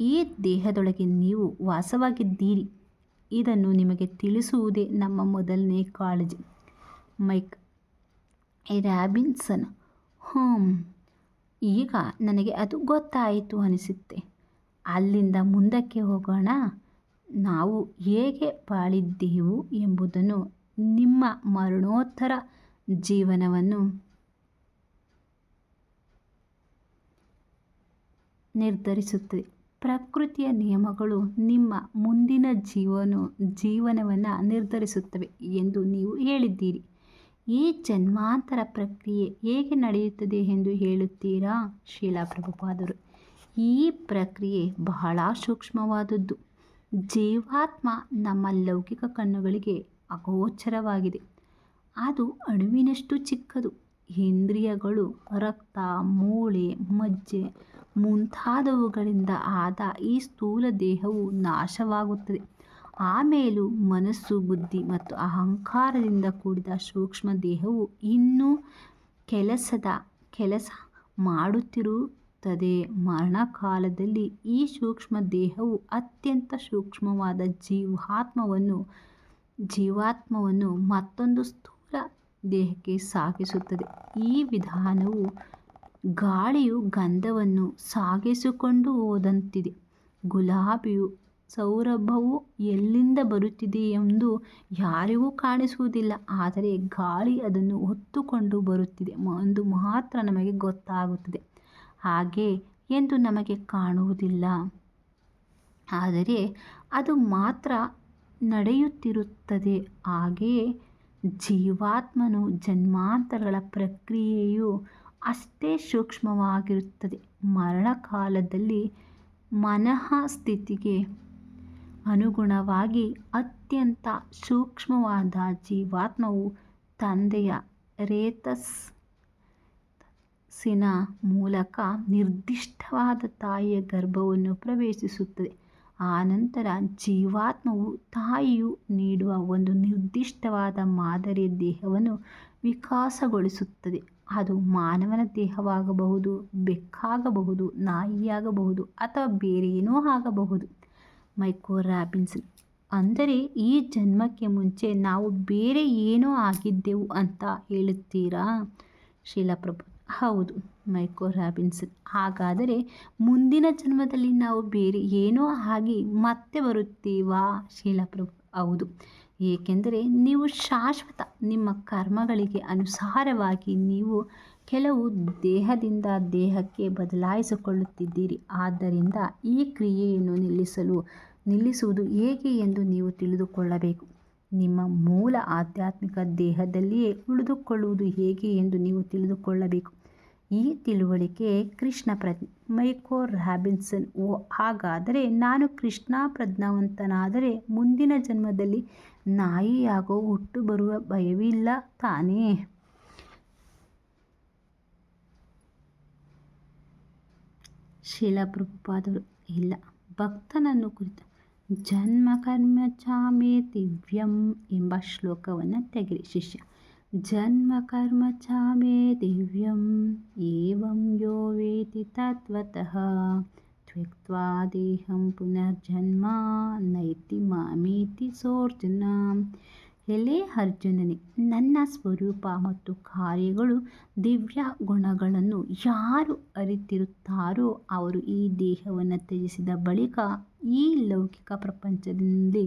[SPEAKER 1] ಈ ದೇಹದೊಳಗೆ ನೀವು ವಾಸವಾಗಿದ್ದೀರಿ. ಇದನ್ನು ನಿಮಗೆ ತಿಳಿಸುವುದೇ ನಮ್ಮ ಮೊದಲನೆಯ ಕಾಳಜಿ. ಮೈಕ್ ರಾಬಿನ್ಸನ್: ಈಗ ನನಗೆ ಅದು ಗೊತ್ತಾಯಿತು ಅನಿಸುತ್ತೆ. ಅಲ್ಲಿಂದ ಮುಂದಕ್ಕೆ ಹೋಗೋಣ. ನಾವು ಹೇಗೆ ಬಾಳಿದ್ದೆವು ಎಂಬುದನ್ನು ನಿಮ್ಮ ಮರಣೋತ್ತರ ಜೀವನವನ್ನು ನಿರ್ಧರಿಸುತ್ತದೆ. ಪ್ರಕೃತಿಯ ನಿಯಮಗಳು ನಿಮ್ಮ ಮುಂದಿನ ಜೀವನವನ್ನು ನಿರ್ಧರಿಸುತ್ತವೆ ಎಂದು ನೀವು ಹೇಳಿದ್ದೀರಿ. ಈ ಜನ್ಮಾಂತರ ಪ್ರಕ್ರಿಯೆ ಹೇಗೆ ನಡೆಯುತ್ತದೆ ಎಂದು ಹೇಳುತ್ತೀರಾ? ಶ್ರೀಲ ಪ್ರಭುಪಾದರು: ಈ ಪ್ರಕ್ರಿಯೆ ಬಹಳ ಸೂಕ್ಷ್ಮವಾದದ್ದು. ಜೀವಾತ್ಮ ನಮ್ಮ ಲೌಕಿಕ ಕಣ್ಣುಗಳಿಗೆ ಅಗೋಚರವಾಗಿದೆ. ಅದು ಅಣುವಿನಷ್ಟು ಚಿಕ್ಕದು. ಇಂದ್ರಿಯಗಳು, ರಕ್ತ, ಮೂಳೆ, ಮಜ್ಜೆ ಮುಂತಾದವುಗಳಿಂದ ಆದ ಈ ಸ್ಥೂಲ ದೇಹವು ನಾಶವಾಗುತ್ತದೆ. ಆಮೇಲೂ ಮನಸ್ಸು, ಬುದ್ಧಿ ಮತ್ತು ಅಹಂಕಾರದಿಂದ ಕೂಡಿದ ಸೂಕ್ಷ್ಮ ದೇಹವು ಇನ್ನೂ ಕೆಲಸ ಮಾಡುತ್ತಿರುತ್ತದೆ. ಮರಣಕಾಲದಲ್ಲಿ ಈ ಸೂಕ್ಷ್ಮ ದೇಹವು ಅತ್ಯಂತ ಸೂಕ್ಷ್ಮವಾದ ಜೀವಾತ್ಮವನ್ನು ಮತ್ತೊಂದು ಸ್ಥೂಲ ದೇಹಕ್ಕೆ ಸಾಗಿಸುತ್ತದೆ. ಈ ವಿಧಾನವು ಗಾಳಿಯು ಗಂಧವನ್ನು ಸಾಗಿಸಿಕೊಂಡು ಹೋದಂತಿದೆ. ಗುಲಾಬಿಯ ಸೌರಭವು ಎಲ್ಲಿಂದ ಬರುತ್ತಿದೆಯೆಂದು ಯಾರಿಗೂ ಕಾಣಿಸುವುದಿಲ್ಲ. ಆದರೆ ಗಾಳಿ ಅದನ್ನು ಹೊತ್ತುಕೊಂಡು ಬರುತ್ತಿದೆ ಎಂದು ಮಾತ್ರ ನಮಗೆ ಗೊತ್ತಾಗುತ್ತದೆ. ಹಾಗೆ ಎಂದು ನಮಗೆ ಕಾಣುವುದಿಲ್ಲ. ಆದರೆ ಅದು ಮಾತ್ರ ನಡೆಯುತ್ತಿರುತ್ತದೆ. ಹಾಗೆಯೇ ಜೀವಾತ್ಮನ ಜನ್ಮಾಂತರಗಳ ಪ್ರಕ್ರಿಯೆಯೂ ಅಷ್ಟೇ ಸೂಕ್ಷ್ಮವಾಗಿರುತ್ತದೆ. ಮರಣಕಾಲದಲ್ಲಿ ಮನಃಸ್ಥಿತಿಗೆ ಅನುಗುಣವಾಗಿ ಅತ್ಯಂತ ಸೂಕ್ಷ್ಮವಾದ ಜೀವಾತ್ಮವು ತಂದೆಯ ರೇತಸ್ಸಿನ ಮೂಲಕ ನಿರ್ದಿಷ್ಟವಾದ ತಾಯಿಯ ಗರ್ಭವನ್ನು ಪ್ರವೇಶಿಸುತ್ತದೆ. ಆನಂತರ ಜೀವಾತ್ಮವು ತಾಯಿಯು ನೀಡುವ ಒಂದು ನಿರ್ದಿಷ್ಟವಾದ ಮಾದರಿಯ ದೇಹವನ್ನು ವಿಕಾಸಗೊಳಿಸುತ್ತದೆ. ಅದು ಮಾನವನ ದೇಹವಾಗಬಹುದು, ಬೆಕ್ಕಾಗಬಹುದು, ನಾಯಿಯಾಗಬಹುದು ಅಥವಾ ಬೇರೇನೋ ಆಗಬಹುದು. ಮೈಕ್ ರಾಬಿನ್ಸನ್: ಅಂದರೆ ಈ ಜನ್ಮಕ್ಕೆ ಮುಂಚೆ ನಾವು ಬೇರೆ ಏನೋ ಆಗಿದ್ದೆವು ಅಂತ ಹೇಳುತ್ತೀರಾ? ಶೀಲಾಪ್ರಭು: ಹೌದು ಮೈಕೋ ರಾಬಿನ್ಸನ್. ಹಾಗಾದರೆ ಮುಂದಿನ ಜನ್ಮದಲ್ಲಿ ನಾವು ಬೇರೆ ಏನೋ ಆಗಿ ಮತ್ತೆ ಬರುತ್ತೀವಾ? ಶೀಲಾಪ್ರಭು: ಹೌದು, ಏಕೆಂದರೆ ನೀವು ಶಾಶ್ವತ. ನಿಮ್ಮ ಕರ್ಮಗಳಿಗೆ ಅನುಸಾರವಾಗಿ ನೀವು ಕೆಲವು ದೇಹದಿಂದ ದೇಹಕ್ಕೆ ಬದಲಾಯಿಸಿಕೊಳ್ಳುತ್ತಿದ್ದೀರಿ. ಆದ್ದರಿಂದ ಈ ಕ್ರಿಯೆಯನ್ನು ನಿಲ್ಲಿಸುವುದು ಹೇಗೆ ಎಂದು ನೀವು ತಿಳಿದುಕೊಳ್ಳಬೇಕು. ನಿಮ್ಮ ಮೂಲ ಆಧ್ಯಾತ್ಮಿಕ ದೇಹದಲ್ಲಿಯೇ ಉಳಿದುಕೊಳ್ಳುವುದು ಹೇಗೆ ಎಂದು ನೀವು ತಿಳಿದುಕೊಳ್ಳಬೇಕು. ಈ ತಿಳುವಳಿಕೆ ಕೃಷ್ಣ ಪ್ರಜ್ಞೆ. ಮೈಕೋ ರಾಬಿನ್ಸನ್: ಹಾಗಾದರೆ ನಾನು ಕೃಷ್ಣ ಪ್ರಜ್ಞಾವಂತನಾದರೆ ಮುಂದಿನ ಜನ್ಮದಲ್ಲಿ ನಾಯಿಯಾಗೋ ಹುಟ್ಟು ಬರುವ ಭಯವಿಲ್ಲ ತಾನೇ? ಶೀಲಪ್ರಭುಪಾದರು: ಇಲ್ಲ. ಭಕ್ತನನ್ನು ಕುರಿತು ಜನ್ಮ ಕರ್ಮ ಚಾಮೇ ದಿವ್ಯಂ ಎಂಬ ಶ್ಲೋಕವನ್ನು ತೆಗೆರಿ. ಶಿಷ್ಯ: ಜನ್ಮ ಕರ್ಮ ಚಾಮೇ ದಿವ್ಯಂ ಏವಂ ಯೋ ವೇತಿ ತತ್ವತಃ ತ್ಯಕ್ತ್ವಾ ದೇಹಂ ಪುನರ್ಜನ್ಮ ನೈತಿ ಮಾಮೇತಿ ಸೋರ್ಜುನ. ಎಲೆ ಅರ್ಜುನನೇ, ನನ್ನ ಸ್ವರೂಪ ಮತ್ತು ಕಾರ್ಯಗಳು ದಿವ್ಯ ಗುಣಗಳನ್ನು ಯಾರು ಅರಿತಿರುತ್ತಾರೋ ಅವರು ಈ ದೇಹವನ್ನು ತ್ಯಜಿಸಿದ ಬಳಿಕ ಈ ಲೌಕಿಕ ಪ್ರಪಂಚದಲ್ಲಿ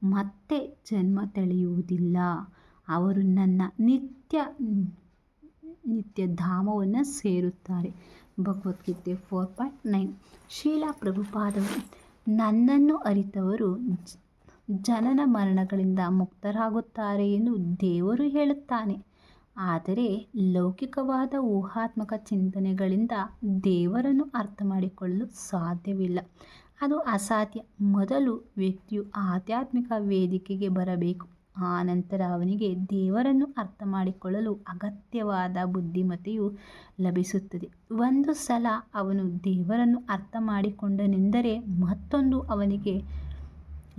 [SPEAKER 1] ಮತ್ತೆ ಜನ್ಮ ತಳೆಯುವುದಿಲ್ಲ. ಅವರು ನನ್ನ ನಿತ್ಯ ಧಾಮವನ್ನು ಸೇರುತ್ತಾರೆ. ಭಗವದ್ಗೀತೆ 4.9. ಶೀಲಾ ಪ್ರಭುಪಾದವರು: ನನ್ನನ್ನು ಅರಿತವರು ಜನನ ಮರಣಗಳಿಂದ ಮುಕ್ತರಾಗುತ್ತಾರೆ ಎಂದು ದೇವರು ಹೇಳುತ್ತಾನೆ. ಆದರೆ ಲೌಕಿಕವಾದ ಊಹಾತ್ಮಕ ಚಿಂತನೆಗಳಿಂದ ದೇವರನ್ನು ಅರ್ಥ ಮಾಡಿಕೊಳ್ಳಲು ಸಾಧ್ಯವಿಲ್ಲ. ಅದು ಅಸಾಧ್ಯ. ಮೊದಲು ವ್ಯಕ್ತಿಯು ಆಧ್ಯಾತ್ಮಿಕ ವೇದಿಕೆಗೆ ಬರಬೇಕು. ಆನಂತರ ಅವನಿಗೆ ದೇವರನ್ನು ಅರ್ಥ ಮಾಡಿಕೊಳ್ಳಲು ಅಗತ್ಯವಾದ ಬುದ್ಧಿಮತ್ತೆಯು ಲಭಿಸುತ್ತದೆ. ಒಂದು ಸಲ ಅವನು ದೇವರನ್ನು ಅರ್ಥ ಮಾಡಿಕೊಂಡನೆಂದರೆ ಮತ್ತೊಂದು ಅವನಿಗೆ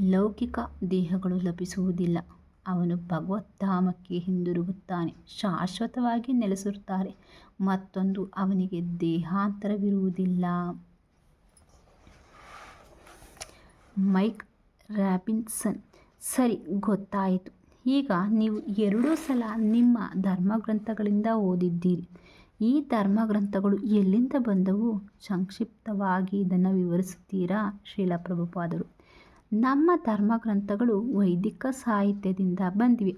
[SPEAKER 1] ಲೌಕಿಕ ದೇಹಗಳು ಲಭಿಸುವುದಿಲ್ಲ. ಅವನು ಭಗವದ್ಧಾಮಕ್ಕೆ ಹಿಂದಿರುಗುತ್ತಾನೆ, ಶಾಶ್ವತವಾಗಿ ನೆಲೆಸಿರುತ್ತಾರೆ. ಮತ್ತೊಂದು ಅವನಿಗೆ ದೇಹಾಂತರವಿರುವುದಿಲ್ಲ. ಮೈಕ್ ರಾಬಿನ್ಸನ್: ಸರಿ, ಗೊತ್ತಾಯಿತು. ಈಗ ನೀವು 2 ಸಲ ನಿಮ್ಮ ಧರ್ಮಗ್ರಂಥಗಳಿಂದ ಓದಿದ್ದೀರಿ. ಈ ಧರ್ಮಗ್ರಂಥಗಳು ಎಲ್ಲಿಂದ ಬಂದವು? ಸಂಕ್ಷಿಪ್ತವಾಗಿ ಇದನ್ನು ವಿವರಿಸುತ್ತೀರಾ? ಶೀಲಪ್ರಭುಪಾದರು: ನಮ್ಮ ಧರ್ಮಗ್ರಂಥಗಳು ವೈದಿಕ ಸಾಹಿತ್ಯದಿಂದ ಬಂದಿವೆ.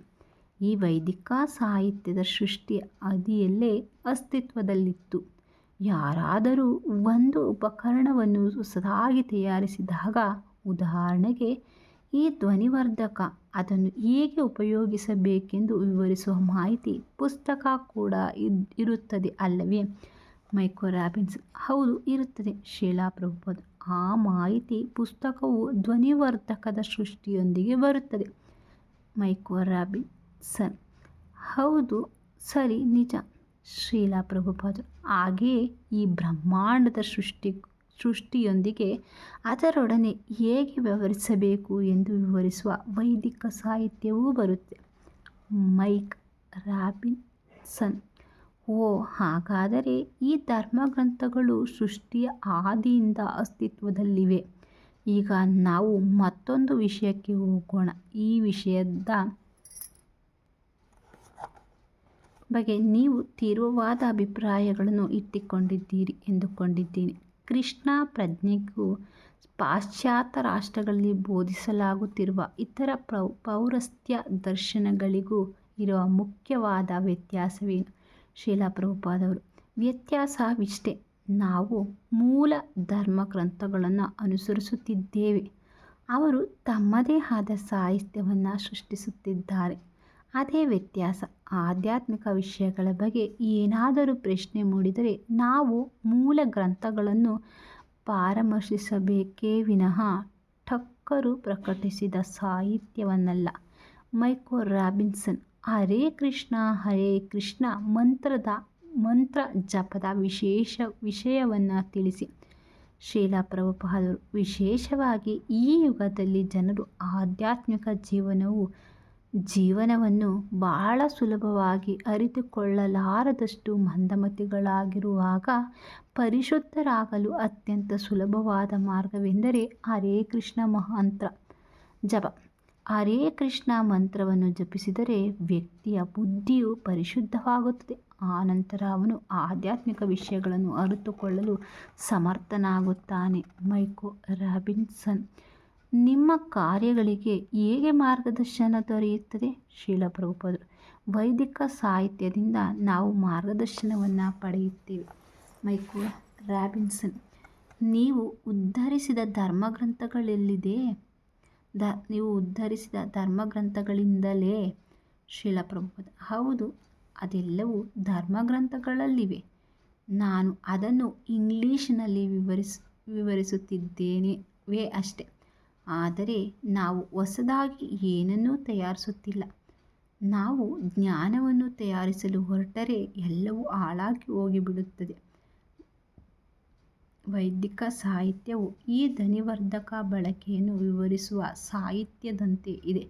[SPEAKER 1] ಈ ವೈದಿಕ ಸಾಹಿತ್ಯದ ಸೃಷ್ಟಿಯ ಅವಧಿಯಲ್ಲೇ ಅಸ್ತಿತ್ವದಲ್ಲಿತ್ತು. ಯಾರಾದರೂ ಒಂದು ಉಪಕರಣವನ್ನು ಹೊಸದಾಗಿ ತಯಾರಿಸಿದಾಗ, ಉದಾಹರಣೆಗೆ ಈ ಧ್ವನಿವರ್ಧಕ, ಅದನ್ನು ಹೇಗೆ ಉಪಯೋಗಿಸಬೇಕೆಂದು ವಿವರಿಸುವ ಮಾಹಿತಿ ಪುಸ್ತಕ ಕೂಡ ಇರುತ್ತದೆ ಅಲ್ಲವೇ? ಮೈಕೋ ರಾಬಿನ್ಸನ್: ಹೌದು, ಇರುತ್ತದೆ. ಶೀಲಾಪ್ರಭುಪಾದರು: ಆ ಮಾಹಿತಿ ಪುಸ್ತಕವು ಧ್ವನಿವರ್ಧಕದ ಸೃಷ್ಟಿಯೊಂದಿಗೆ ಬರುತ್ತದೆ. ಮೈಕೋ ರಾಬಿನ್ಸನ್: ಹೌದು, ಸರಿ, ನಿಜ. ಶೀಲಾಪ್ರಭುಪಾದರು: ಹಾಗೆಯೇ ಈ ಬ್ರಹ್ಮಾಂಡದ ಸೃಷ್ಟಿಯೊಂದಿಗೆ ಅದರೊಡನೆ ಹೇಗೆ ವ್ಯವಹರಿಸಬೇಕು ಎಂದು ವಿವರಿಸುವ ವೈದಿಕ ಸಾಹಿತ್ಯವೂ ಬರುತ್ತದೆ. ಮೈಕ್ ರಾಬಿನ್ಸನ್: ಓ, ಹಾಗಾದರೆ ಈ ಧರ್ಮಗ್ರಂಥಗಳು ಸೃಷ್ಟಿಯ ಆದಿಯಿಂದ ಅಸ್ತಿತ್ವದಲ್ಲಿವೆ. ಈಗ ನಾವು ಮತ್ತೊಂದು ವಿಷಯಕ್ಕೆ ಹೋಗೋಣ. ಈ ವಿಷಯದ ಬಗ್ಗೆ ನೀವು ತೀವ್ರವಾದ ಅಭಿಪ್ರಾಯಗಳನ್ನು ಇಟ್ಟುಕೊಂಡಿದ್ದೀರಿ ಎಂದುಕೊಂಡಿದ್ದೇನೆ. ಕೃಷ್ಣ ಪ್ರಜ್ಞೆಗೂ ಪಾಶ್ಚಾತ್ಯ ರಾಷ್ಟ್ರಗಳಲ್ಲಿ ಬೋಧಿಸಲಾಗುತ್ತಿರುವ ಇತರ ಪೌರಸ್ತ್ಯ ದರ್ಶನಗಳಿಗೂ ಇರುವ ಮುಖ್ಯವಾದ ವ್ಯತ್ಯಾಸವೇನು? ಶೀಲಾಪ್ರಭುಪಾದವರು: ವ್ಯತ್ಯಾಸವಿಷ್ಟೇ. ನಾವು ಮೂಲ ಧರ್ಮಗ್ರಂಥಗಳನ್ನು ಅನುಸರಿಸುತ್ತಿದ್ದೇವೆ. ಅವರು ತಮ್ಮದೇ ಆದ ಸಾಹಿತ್ಯವನ್ನು ಸೃಷ್ಟಿಸುತ್ತಿದ್ದಾರೆ. ಅದೇ ವ್ಯತ್ಯಾಸ. ಆಧ್ಯಾತ್ಮಿಕ ವಿಷಯಗಳ ಬಗ್ಗೆ ಏನಾದರೂ ಪ್ರಶ್ನೆ ಮೂಡಿದರೆ ನಾವು ಮೂಲ ಗ್ರಂಥಗಳನ್ನು ಪರಾಮರ್ಶಿಸಬೇಕೇ ವಿನಃ ಠಕ್ಕರು ಪ್ರಕಟಿಸಿದ ಸಾಹಿತ್ಯವನ್ನಲ್ಲ. ಮೈಕೋ ರಾಬಿನ್ಸನ್: ಹರೇ ಕೃಷ್ಣ ಮಂತ್ರ ಜಪದ ವಿಷಯವನ್ನು ತಿಳಿಸಿ. ಶೀಲಾಪ್ರಭುಪಾದರು: ವಿಶೇಷವಾಗಿ ಈ ಯುಗದಲ್ಲಿ ಜನರು ಆಧ್ಯಾತ್ಮಿಕ ಜೀವನವನ್ನು ಬಹಳ ಸುಲಭವಾಗಿ ಅರಿತುಕೊಳ್ಳಲಾರದಷ್ಟು ಮಂದಮತಿಗಳಾಗಿರುವಾಗ ಪರಿಶುದ್ಧರಾಗಲು ಅತ್ಯಂತ ಸುಲಭವಾದ ಮಾರ್ಗವೆಂದರೆ ಹರೇ ಕೃಷ್ಣ ಮಂತ್ರ ಜಪ. ಹರೇ ಕೃಷ್ಣ ಮಂತ್ರವನ್ನು ಜಪಿಸಿದರೆ ವ್ಯಕ್ತಿಯ ಬುದ್ಧಿಯು ಪರಿಶುದ್ಧವಾಗುತ್ತದೆ. ಆನಂತರ ಅವನು ಆಧ್ಯಾತ್ಮಿಕ ವಿಷಯಗಳನ್ನು ಅರಿತುಕೊಳ್ಳಲು ಸಮರ್ಥನಾಗುತ್ತಾನೆ. ಮೈಕೋ ರಾಬಿನ್ಸನ್. ನಿಮ್ಮ ಕಾರ್ಯಗಳಿಗೆ ಹೇಗೆ ಮಾರ್ಗದರ್ಶನ ದೊರೆಯುತ್ತದೆ? ಶ್ರೀಲ ಪ್ರಭುಪಾದರು. ವೈದಿಕ ಸಾಹಿತ್ಯದಿಂದ ನಾವು ಮಾರ್ಗದರ್ಶನವನ್ನು ಪಡೆಯುತ್ತೇವೆ. ಮೈಕೋ ರಾಬಿನ್ಸನ್. ನೀವು ಉದ್ಧರಿಸಿದ ಧರ್ಮಗ್ರಂಥಗಳೆಲ್ಲಿದೆ? ನೀವು ಉದ್ಧರಿಸಿದ ಧರ್ಮಗ್ರಂಥಗಳಿಂದಲೇ? ಶ್ರೀಲ ಪ್ರಭುಪಾದ. ಹೌದು, ಅದೆಲ್ಲವೂ ಧರ್ಮಗ್ರಂಥಗಳಲ್ಲಿವೆ. ನಾನು ಅದನ್ನು ಇಂಗ್ಲೀಷಿನಲ್ಲಿ ವಿವರಿಸುತ್ತಿದ್ದೇನೆ ಅಷ್ಟೆ. ಆದರೆ ನಾವು ಹೊಸದಾಗಿ ಏನನ್ನೂ ತಯಾರಿಸುತ್ತಿಲ್ಲ. ನಾವು ಜ್ಞಾನವನ್ನು ತಯಾರಿಸಲು ಹೊರಟರೆ ಎಲ್ಲವೂ ಹಾಳಾಗಿ ಹೋಗಿಬಿಡುತ್ತದೆ. ವೈದಿಕ ಸಾಹಿತ್ಯವು ಈ ಧ್ವನಿವರ್ಧಕ ಬಳಕೆಯನ್ನು ವಿವರಿಸುವ ಸಾಹಿತ್ಯದಂತೆ ಇದೆ.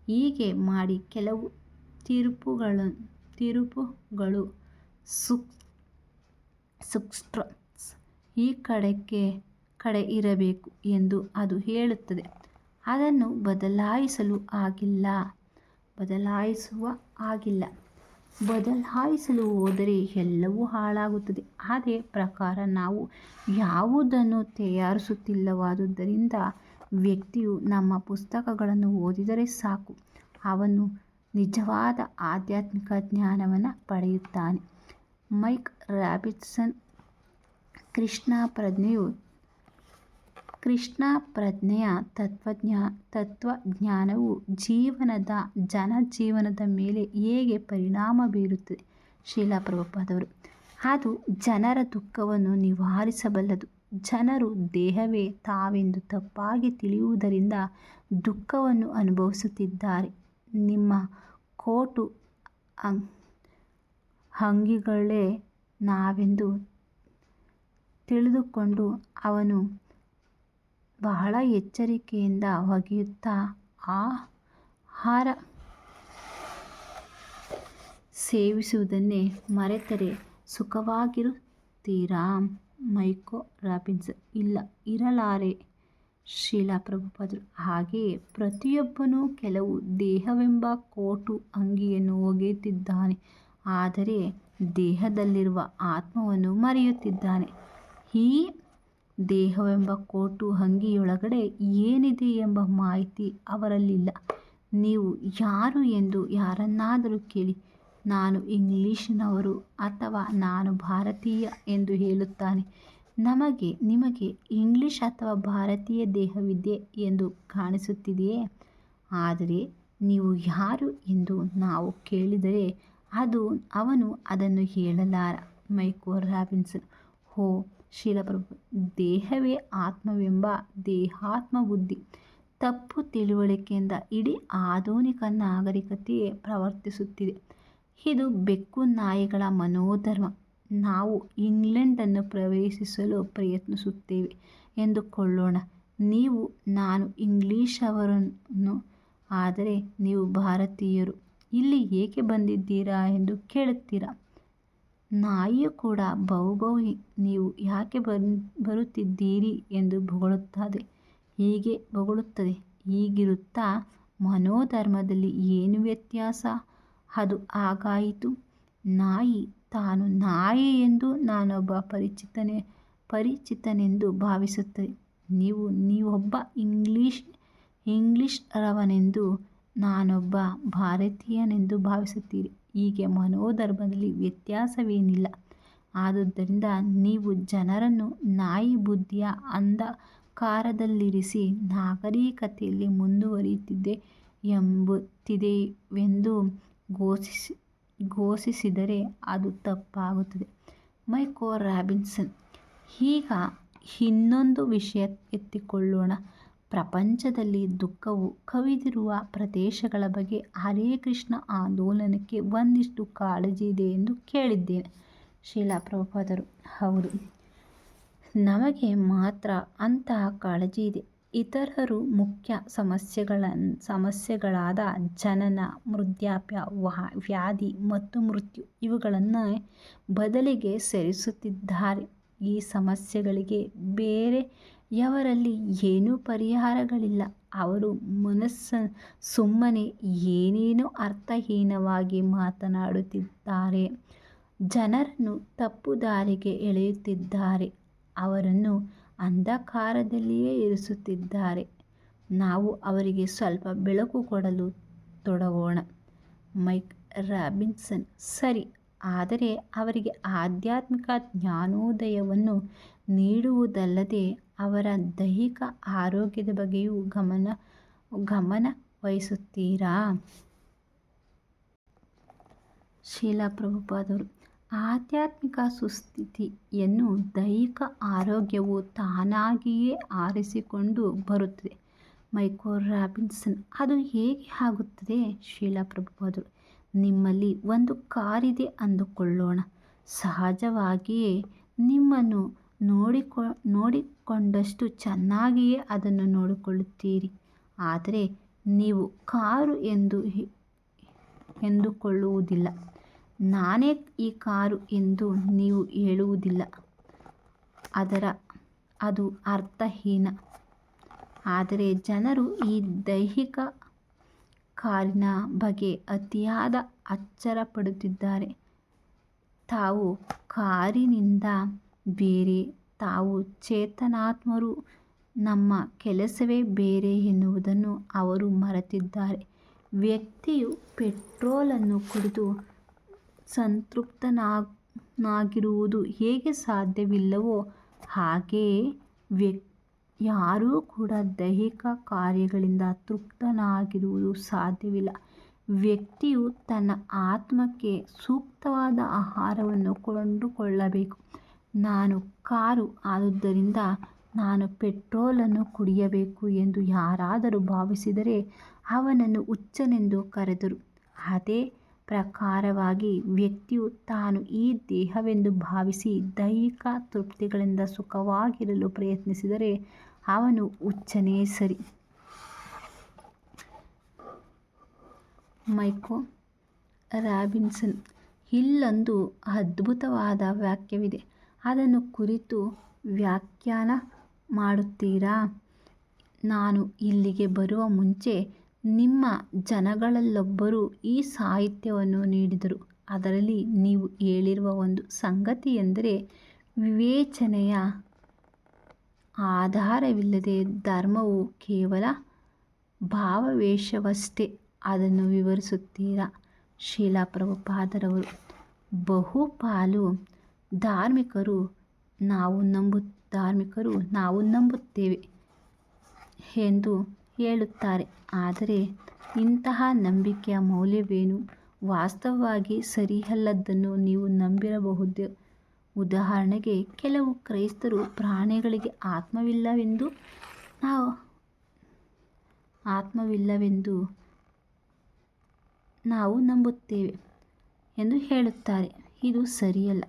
[SPEAKER 1] ಹೀಗೆ ಮಾಡಿ ಕೆಲವು ತೀರ್ಪುಗಳು ಸೂಕ್ಷ್ಮ ಈ ಕಡೆ ಇರಬೇಕು ಎಂದು ಅದು ಹೇಳುತ್ತದೆ. ಅದನ್ನು ಬದಲಾಯಿಸಲು ಹೋದರೆ ಎಲ್ಲವೂ ಹಾಳಾಗುತ್ತದೆ. ಅದೇ ಪ್ರಕಾರ ನಾವು ಯಾವುದನ್ನು ತಯಾರಿಸುತ್ತಿಲ್ಲವಾದುದರಿಂದ ವ್ಯಕ್ತಿಯು ನಮ್ಮ ಪುಸ್ತಕಗಳನ್ನು ಓದಿದರೆ ಸಾಕು, ಅವನು ನಿಜವಾದ ಆಧ್ಯಾತ್ಮಿಕ ಜ್ಞಾನವನ್ನು ಪಡೆಯುತ್ತಾನೆ. Mike Robinson. ಕೃಷ್ಣ ಪ್ರಜ್ಞೆಯ ತತ್ವಜ್ಞಾನವು ಜನಜೀವನದ ಮೇಲೆ ಹೇಗೆ ಪರಿಣಾಮ ಬೀರುತ್ತದೆ? ಶ್ರೀಲ ಪ್ರಭುಪಾದವರು. ಅದು ಜನರ ದುಃಖವನ್ನು ನಿವಾರಿಸಬಲ್ಲದು. ಜನರು ದೇಹವೇ ತಾವೆಂದು ತಪ್ಪಾಗಿ ತಿಳಿಯುವುದರಿಂದ ದುಃಖವನ್ನು ಅನುಭವಿಸುತ್ತಿದ್ದಾರೆ. ನಿಮ್ಮ ಕೋಟು ಅಂಗಿಗಳೇ ನಾವೆಂದು ತಿಳಿದುಕೊಂಡು ಅವನು ಬಹಳ ಎಚ್ಚರಿಕೆಯಿಂದ ಒಗೆಯುತ್ತಾ ಆಹಾರ ಸೇವಿಸುವುದನ್ನೇ ಮರೆತರೆ ಸುಖವಾಗಿರುತ್ತೀರಾ? ಮೈಕೋ ರಾಬಿನ್ಸನ್. ಇಲ್ಲ, ಇರಲಾರೆ. ಶ್ರೀಲ ಪ್ರಭುಪಾದರು. ಹಾಗೆಯೇ ಪ್ರತಿಯೊಬ್ಬನೂ ಕೆಲವು ದೇಹವೆಂಬ ಕೋಟು ಅಂಗಿಯನ್ನು ಒಗೆಯುತ್ತಿದ್ದಾನೆ, ಆದರೆ ದೇಹದಲ್ಲಿರುವ ಆತ್ಮವನ್ನು ಮರೆಯುತ್ತಿದ್ದಾನೆ. ಈ ದೇಹವೆಂಬ ಕೋಟು ಅಂಗಿಯೊಳಗಡೆ ಏನಿದೆ ಎಂಬ ಮಾಹಿತಿ ಅವರಲ್ಲಿಲ್ಲ. ನೀವು ಯಾರು ಎಂದು ಯಾರನ್ನಾದರೂ ಕೇಳಿ, ನಾನು ಇಂಗ್ಲೀಷಿನವರು ಅಥವಾ ನಾನು ಭಾರತೀಯ ಎಂದು ಹೇಳುತ್ತಾನೆ. ನಿಮಗೆ ಇಂಗ್ಲೀಷ್ ಅಥವಾ ಭಾರತೀಯ ದೇಹವಿದೆ ಎಂದು ಕಾಣಿಸುತ್ತಿದೆಯೇ? ಆದರೆ ನೀವು ಯಾರು ಎಂದು ನಾವು ಕೇಳಿದರೆ ಅವನು ಅದನ್ನು ಹೇಳಲಾರ. ಮೈಕೋ ರಾಬಿನ್ಸನ್. ಓ ಶ್ರೀಲಪ್ರಭು. ದೇಹವೇ ಆತ್ಮವೆಂಬ ದೇಹಾತ್ಮಬುದ್ಧಿ ತಪ್ಪು ತಿಳುವಳಿಕೆಯಿಂದ ಇಡೀ ಆಧುನಿಕ ನಾಗರಿಕತೆಯೇ ಪ್ರವರ್ತಿಸುತ್ತಿದೆ. ಇದು ಬೆಕ್ಕು ನಾಯಿಗಳ ಮನೋಧರ್ಮ. ನಾವು ಇಂಗ್ಲೆಂಡನ್ನು ಪ್ರವೇಶಿಸಲು ಪ್ರಯತ್ನಿಸುತ್ತೇವೆ ಎಂದುಕೊಳ್ಳೋಣ. ನಾನು ಇಂಗ್ಲೀಷವನು, ಆದರೆ ನೀವು ಭಾರತೀಯರು. ಇಲ್ಲಿ ಏಕೆ ಬಂದಿದ್ದೀರಾ ಎಂದು ಕೇಳುತ್ತೀರಾ. ನಾಯಿಯೂ ಕೂಡ ಬಹು ನೀವು ಯಾಕೆ ಬರುತ್ತಿದ್ದೀರಿ ಎಂದು ಬೊಗಳುತ್ತದೆ. ಹೀಗಿರುತ್ತಾ ಮನೋಧರ್ಮದಲ್ಲಿ ಏನು ವ್ಯತ್ಯಾಸ? ಅದು ಹಾಗಾಯಿತು. ನಾಯಿ ತಾನು ನಾಯಿ ಎಂದು ನಾನೊಬ್ಬ ಪರಿಚಿತನೆಂದು ಭಾವಿಸುತ್ತದೆ. ನೀವೊಬ್ಬ ಇಂಗ್ಲಿಷ್ರವನೆಂದು ನಾನೊಬ್ಬ ಭಾರತೀಯನೆಂದು ಭಾವಿಸುತ್ತೀರಿ. ಹೀಗೆ ಮನೋಧರ್ಮದಲ್ಲಿ ವ್ಯತ್ಯಾಸವೇನಿಲ್ಲ. ಆದುದರಿಂದ ನೀವು ಜನರನ್ನು ನಾಯಿ ಬುದ್ಧಿಯ ಅಂಧಕಾರದಲ್ಲಿರಿಸಿ ನಾಗರಿಕತೆಯಲ್ಲಿ ಮುಂದುವರಿಯುತ್ತಿದೆವೆಂದು ಘೋಷಿಸಿದರೆ ಅದು ತಪ್ಪಾಗುತ್ತದೆ. ಮೈಕೋ ರಾಬಿನ್ಸನ್. ಈಗ ಇನ್ನೊಂದು ವಿಷಯ ಎತ್ತಿಕೊಳ್ಳೋಣ. ಪ್ರಪಂಚದಲ್ಲಿ ದುಃಖವು ಕವಿದಿರುವ ಪ್ರದೇಶಗಳ ಬಗ್ಗೆ ಹರೇ ಕೃಷ್ಣ ಆಂದೋಲನಕ್ಕೆ ಒಂದಿಷ್ಟು ಕಾಳಜಿ ಇದೆ ಎಂದು ಕೇಳಿದ್ದೇನೆ. ಶ್ರೀಲ ಪ್ರಭುಪಾದರು. ಹೌದು, ನಮಗೆ ಮಾತ್ರ ಅಂತಹ ಕಾಳಜಿ ಇದೆ. ಇತರರು ಮುಖ್ಯ ಸಮಸ್ಯೆಗಳಾದ ಜನನ, ವೃದ್ಧಾಪ್ಯ, ವ್ಯಾಧಿ ಮತ್ತು ಮೃತ್ಯು ಇವುಗಳನ್ನು ಬದಲಿಗೆ ಸರಿಸುತ್ತಿದ್ದಾರೆ. ಈ ಸಮಸ್ಯೆಗಳಿಗೆ ಬೇರೆ ಯವರಲ್ಲಿ ಏನೂ ಪರಿಹಾರಗಳಿಲ್ಲ. ಅವರು ಸುಮ್ಮನೆ ಏನೇನೋ ಅರ್ಥಹೀನವಾಗಿ ಮಾತನಾಡುತ್ತಿದ್ದಾರೆ. ಜನರನ್ನು ತಪ್ಪು ದಾರಿಗೆ ಎಳೆಯುತ್ತಿದ್ದಾರೆ. ಅವರನ್ನು ಅಂಧಕಾರದಲ್ಲಿಯೇ ಇರಿಸುತ್ತಿದ್ದಾರೆ. ನಾವು ಅವರಿಗೆ ಸ್ವಲ್ಪ ಬೆಳಕು ಕೊಡಲು ತೊಡಗೋಣ. ಮೈಕ್ ರಾಬಿನ್ಸನ್: ಸರಿ, ಆದರೆ ಅವರಿಗೆ ಆಧ್ಯಾತ್ಮಿಕ ಜ್ಞಾನೋದಯವನ್ನು ನೀಡುವುದಲ್ಲದೆ ಅವರ ದೈಹಿಕ ಆರೋಗ್ಯದ ಬಗ್ಗೆಯೂ ಗಮನ ವಹಿಸುತ್ತೀರಾ? ಶ್ರೀಲ ಪ್ರಭುಪಾದರು: ಆಧ್ಯಾತ್ಮಿಕ ಸುಸ್ಥಿತಿಯನ್ನು ದೈಹಿಕ ಆರೋಗ್ಯವು ತಾನಾಗಿಯೇ ಆರಿಸಿಕೊಂಡು ಬರುತ್ತದೆ. ಮೈಕೋ ರಾಬಿನ್ಸನ್: ಅದು ಹೇಗೆ ಆಗುತ್ತದೆ? ಶ್ರೀಲ ಪ್ರಭುಪಾದರು: ನಿಮ್ಮಲ್ಲಿ ಒಂದು ಕಾರಿದೆ ಅಂದುಕೊಳ್ಳೋಣ. ಸಹಜವಾಗಿಯೇ ನಿಮ್ಮನ್ನು ನೋಡಿಕೊಂಡಷ್ಟು ಚೆನ್ನಾಗಿಯೇ ಅದನ್ನು ನೋಡಿಕೊಳ್ಳುತ್ತೀರಿ. ಆದರೆ ನೀವು ಕಾರು ಎಂದುಕೊಳ್ಳುವುದಿಲ್ಲ. ನಾನೇ ಈ ಕಾರು ಎಂದು ನೀವು ಹೇಳುವುದಿಲ್ಲ. ಅದು ಅರ್ಥಹೀನ. ಆದರೆ ಜನರು ಈ ದೈಹಿಕ ಕಾರಿನ ಬಗ್ಗೆ ಅತಿಯಾದ ಅಚ್ಚರಪಡುತ್ತಿದ್ದಾರೆ. ತಾವು ಕಾರಿನಿಂದ ಬೇರೆ, ತಾವು ಚೇತನಾತ್ಮರು, ನಮ್ಮ ಕೆಲಸವೇ ಬೇರೆ ಎನ್ನುವುದನ್ನು ಅವರು ಮರೆತಿದ್ದಾರೆ. ವ್ಯಕ್ತಿಯು ಪೆಟ್ರೋಲನ್ನು ಕುಡಿದು ಸಂತೃಪ್ತನಾಗಿರುವುದು ಹೇಗೆ ಸಾಧ್ಯವಿಲ್ಲವೋ ಹಾಗೆಯೇ ಯಾರೂ ಕೂಡ ದೈಹಿಕ ಕಾರ್ಯಗಳಿಂದ ತೃಪ್ತನಾಗಿರುವುದು ಸಾಧ್ಯವಿಲ್ಲ. ವ್ಯಕ್ತಿಯು ತನ್ನ ಆತ್ಮಕ್ಕೆ ಸೂಕ್ತವಾದ ಆಹಾರವನ್ನು ಕೊಂಡುಕೊಳ್ಳಬೇಕು. ನಾನು ಕಾರು, ಆದುದರಿಂದ ನಾನು ಪೆಟ್ರೋಲನ್ನು ಕುಡಿಯಬೇಕು ಎಂದು ಯಾರಾದರೂ ಭಾವಿಸಿದರೆ ಅವನನ್ನು ಹುಚ್ಚನೆಂದು ಕರೆದರು. ಅದೇ ಪ್ರಕಾರವಾಗಿ ವ್ಯಕ್ತಿಯು ತಾನು ಈ ದೇಹವೆಂದು ಭಾವಿಸಿ ದೈಹಿಕ ತೃಪ್ತಿಗಳಿಂದ ಸುಖವಾಗಿರಲು ಪ್ರಯತ್ನಿಸಿದರೆ ಅವನು ಹುಚ್ಚನೇ ಸರಿ. ಮೈಕೋ ರಾಬಿನ್ಸನ್: ಇಲ್ಲೊಂದು ಅದ್ಭುತವಾದ ವಾಕ್ಯವಿದೆ. ಅದನ್ನು ಕುರಿತು ವ್ಯಾಖ್ಯಾನ ಮಾಡುತ್ತೀರಾ? ನಾನು ಇಲ್ಲಿಗೆ ಬರುವ ಮುಂಚೆ ನಿಮ್ಮ ಜನಗಳಲ್ಲೊಬ್ಬರು ಈ ಸಾಹಿತ್ಯವನ್ನು ನೀಡಿದರು. ಅದರಲ್ಲಿ ನೀವು ಹೇಳಿರುವ ಒಂದು ಸಂಗತಿಯೆಂದರೆ, ವಿವೇಚನೆಯ ಆಧಾರವಿಲ್ಲದೆ ಧರ್ಮವು ಕೇವಲ ಭಾವಾವೇಶವಷ್ಟೇ. ಅದನ್ನು ವಿವರಿಸುತ್ತೀರಾ? ಶ್ರೀಲ ಪ್ರಭುಪಾದರವರು: ಬಹುಪಾಲು ಧಾರ್ಮಿಕರು ನಾವು ನಂಬುತ್ತೇವೆ ಎಂದು ಹೇಳುತ್ತಾರೆ. ಆದರೆ ಇಂತಹ ನಂಬಿಕೆಯ ಮೌಲ್ಯವೇನು? ವಾಸ್ತವವಾಗಿ ಸರಿಯಲ್ಲದ್ದನ್ನು ನೀವು ನಂಬಿರಬಹುದು. ಉದಾಹರಣೆಗೆ, ಕೆಲವು ಕ್ರೈಸ್ತರು ಪ್ರಾಣಿಗಳಿಗೆ ಆತ್ಮವಿಲ್ಲವೆಂದು ನಾವು ನಂಬುತ್ತೇವೆ ಎಂದು ಹೇಳುತ್ತಾರೆ. ಇದು ಸರಿಯಲ್ಲ.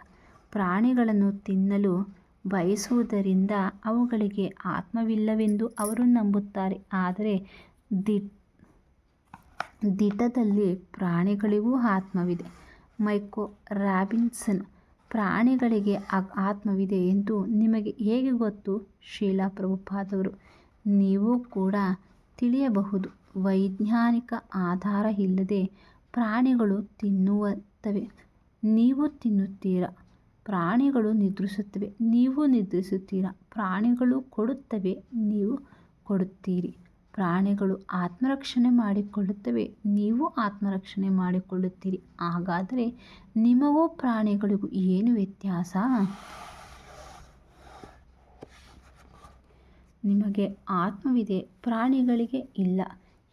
[SPEAKER 1] ಪ್ರಾಣಿಗಳನ್ನು ತಿನ್ನಲು ಬಯಸುವುದರಿಂದ ಅವುಗಳಿಗೆ ಆತ್ಮವಿಲ್ಲವೆಂದು ಅವರು ನಂಬುತ್ತಾರೆ. ಆದರೆ ದಿಟದಲ್ಲಿ ಪ್ರಾಣಿಗಳಿಗೂ ಆತ್ಮವಿದೆ. ಮೈಕೋ ರಾಬಿನ್ಸನ್: ಪ್ರಾಣಿಗಳಿಗೆ ಆತ್ಮವಿದೆ ಎಂದು ನಿಮಗೆ ಹೇಗೆ ಗೊತ್ತು? ಶ್ರೀಲ ಪ್ರಭುಪಾದವರು: ನೀವು ಕೂಡ ತಿಳಿಯಬಹುದು. ವೈಜ್ಞಾನಿಕ ಆಧಾರ ಇಲ್ಲದೆ ಪ್ರಾಣಿಗಳು ತಿನ್ನುತ್ತವೆ, ನೀವು ತಿನ್ನುತ್ತೀರಾ. ಪ್ರಾಣಿಗಳು ನಿದ್ರಿಸುತ್ತವೆ, ನೀವು ನಿದ್ರಿಸುತ್ತೀರಾ. ಪ್ರಾಣಿಗಳು ಕೊಡುತ್ತವೆ, ನೀವು ಕೊಡುತ್ತೀರಿ. ಪ್ರಾಣಿಗಳು ಆತ್ಮರಕ್ಷಣೆ ಮಾಡಿಕೊಳ್ಳುತ್ತವೆ, ನೀವು ಆತ್ಮರಕ್ಷಣೆ ಮಾಡಿಕೊಳ್ಳುತ್ತೀರಿ. ಹಾಗಾದರೆ ನಿಮಗೂ ಪ್ರಾಣಿಗಳಿಗೂ ಏನು ವ್ಯತ್ಯಾಸ? ನಿಮಗೆ ಆತ್ಮವಿದೆ, ಪ್ರಾಣಿಗಳಿಗೆ ಇಲ್ಲ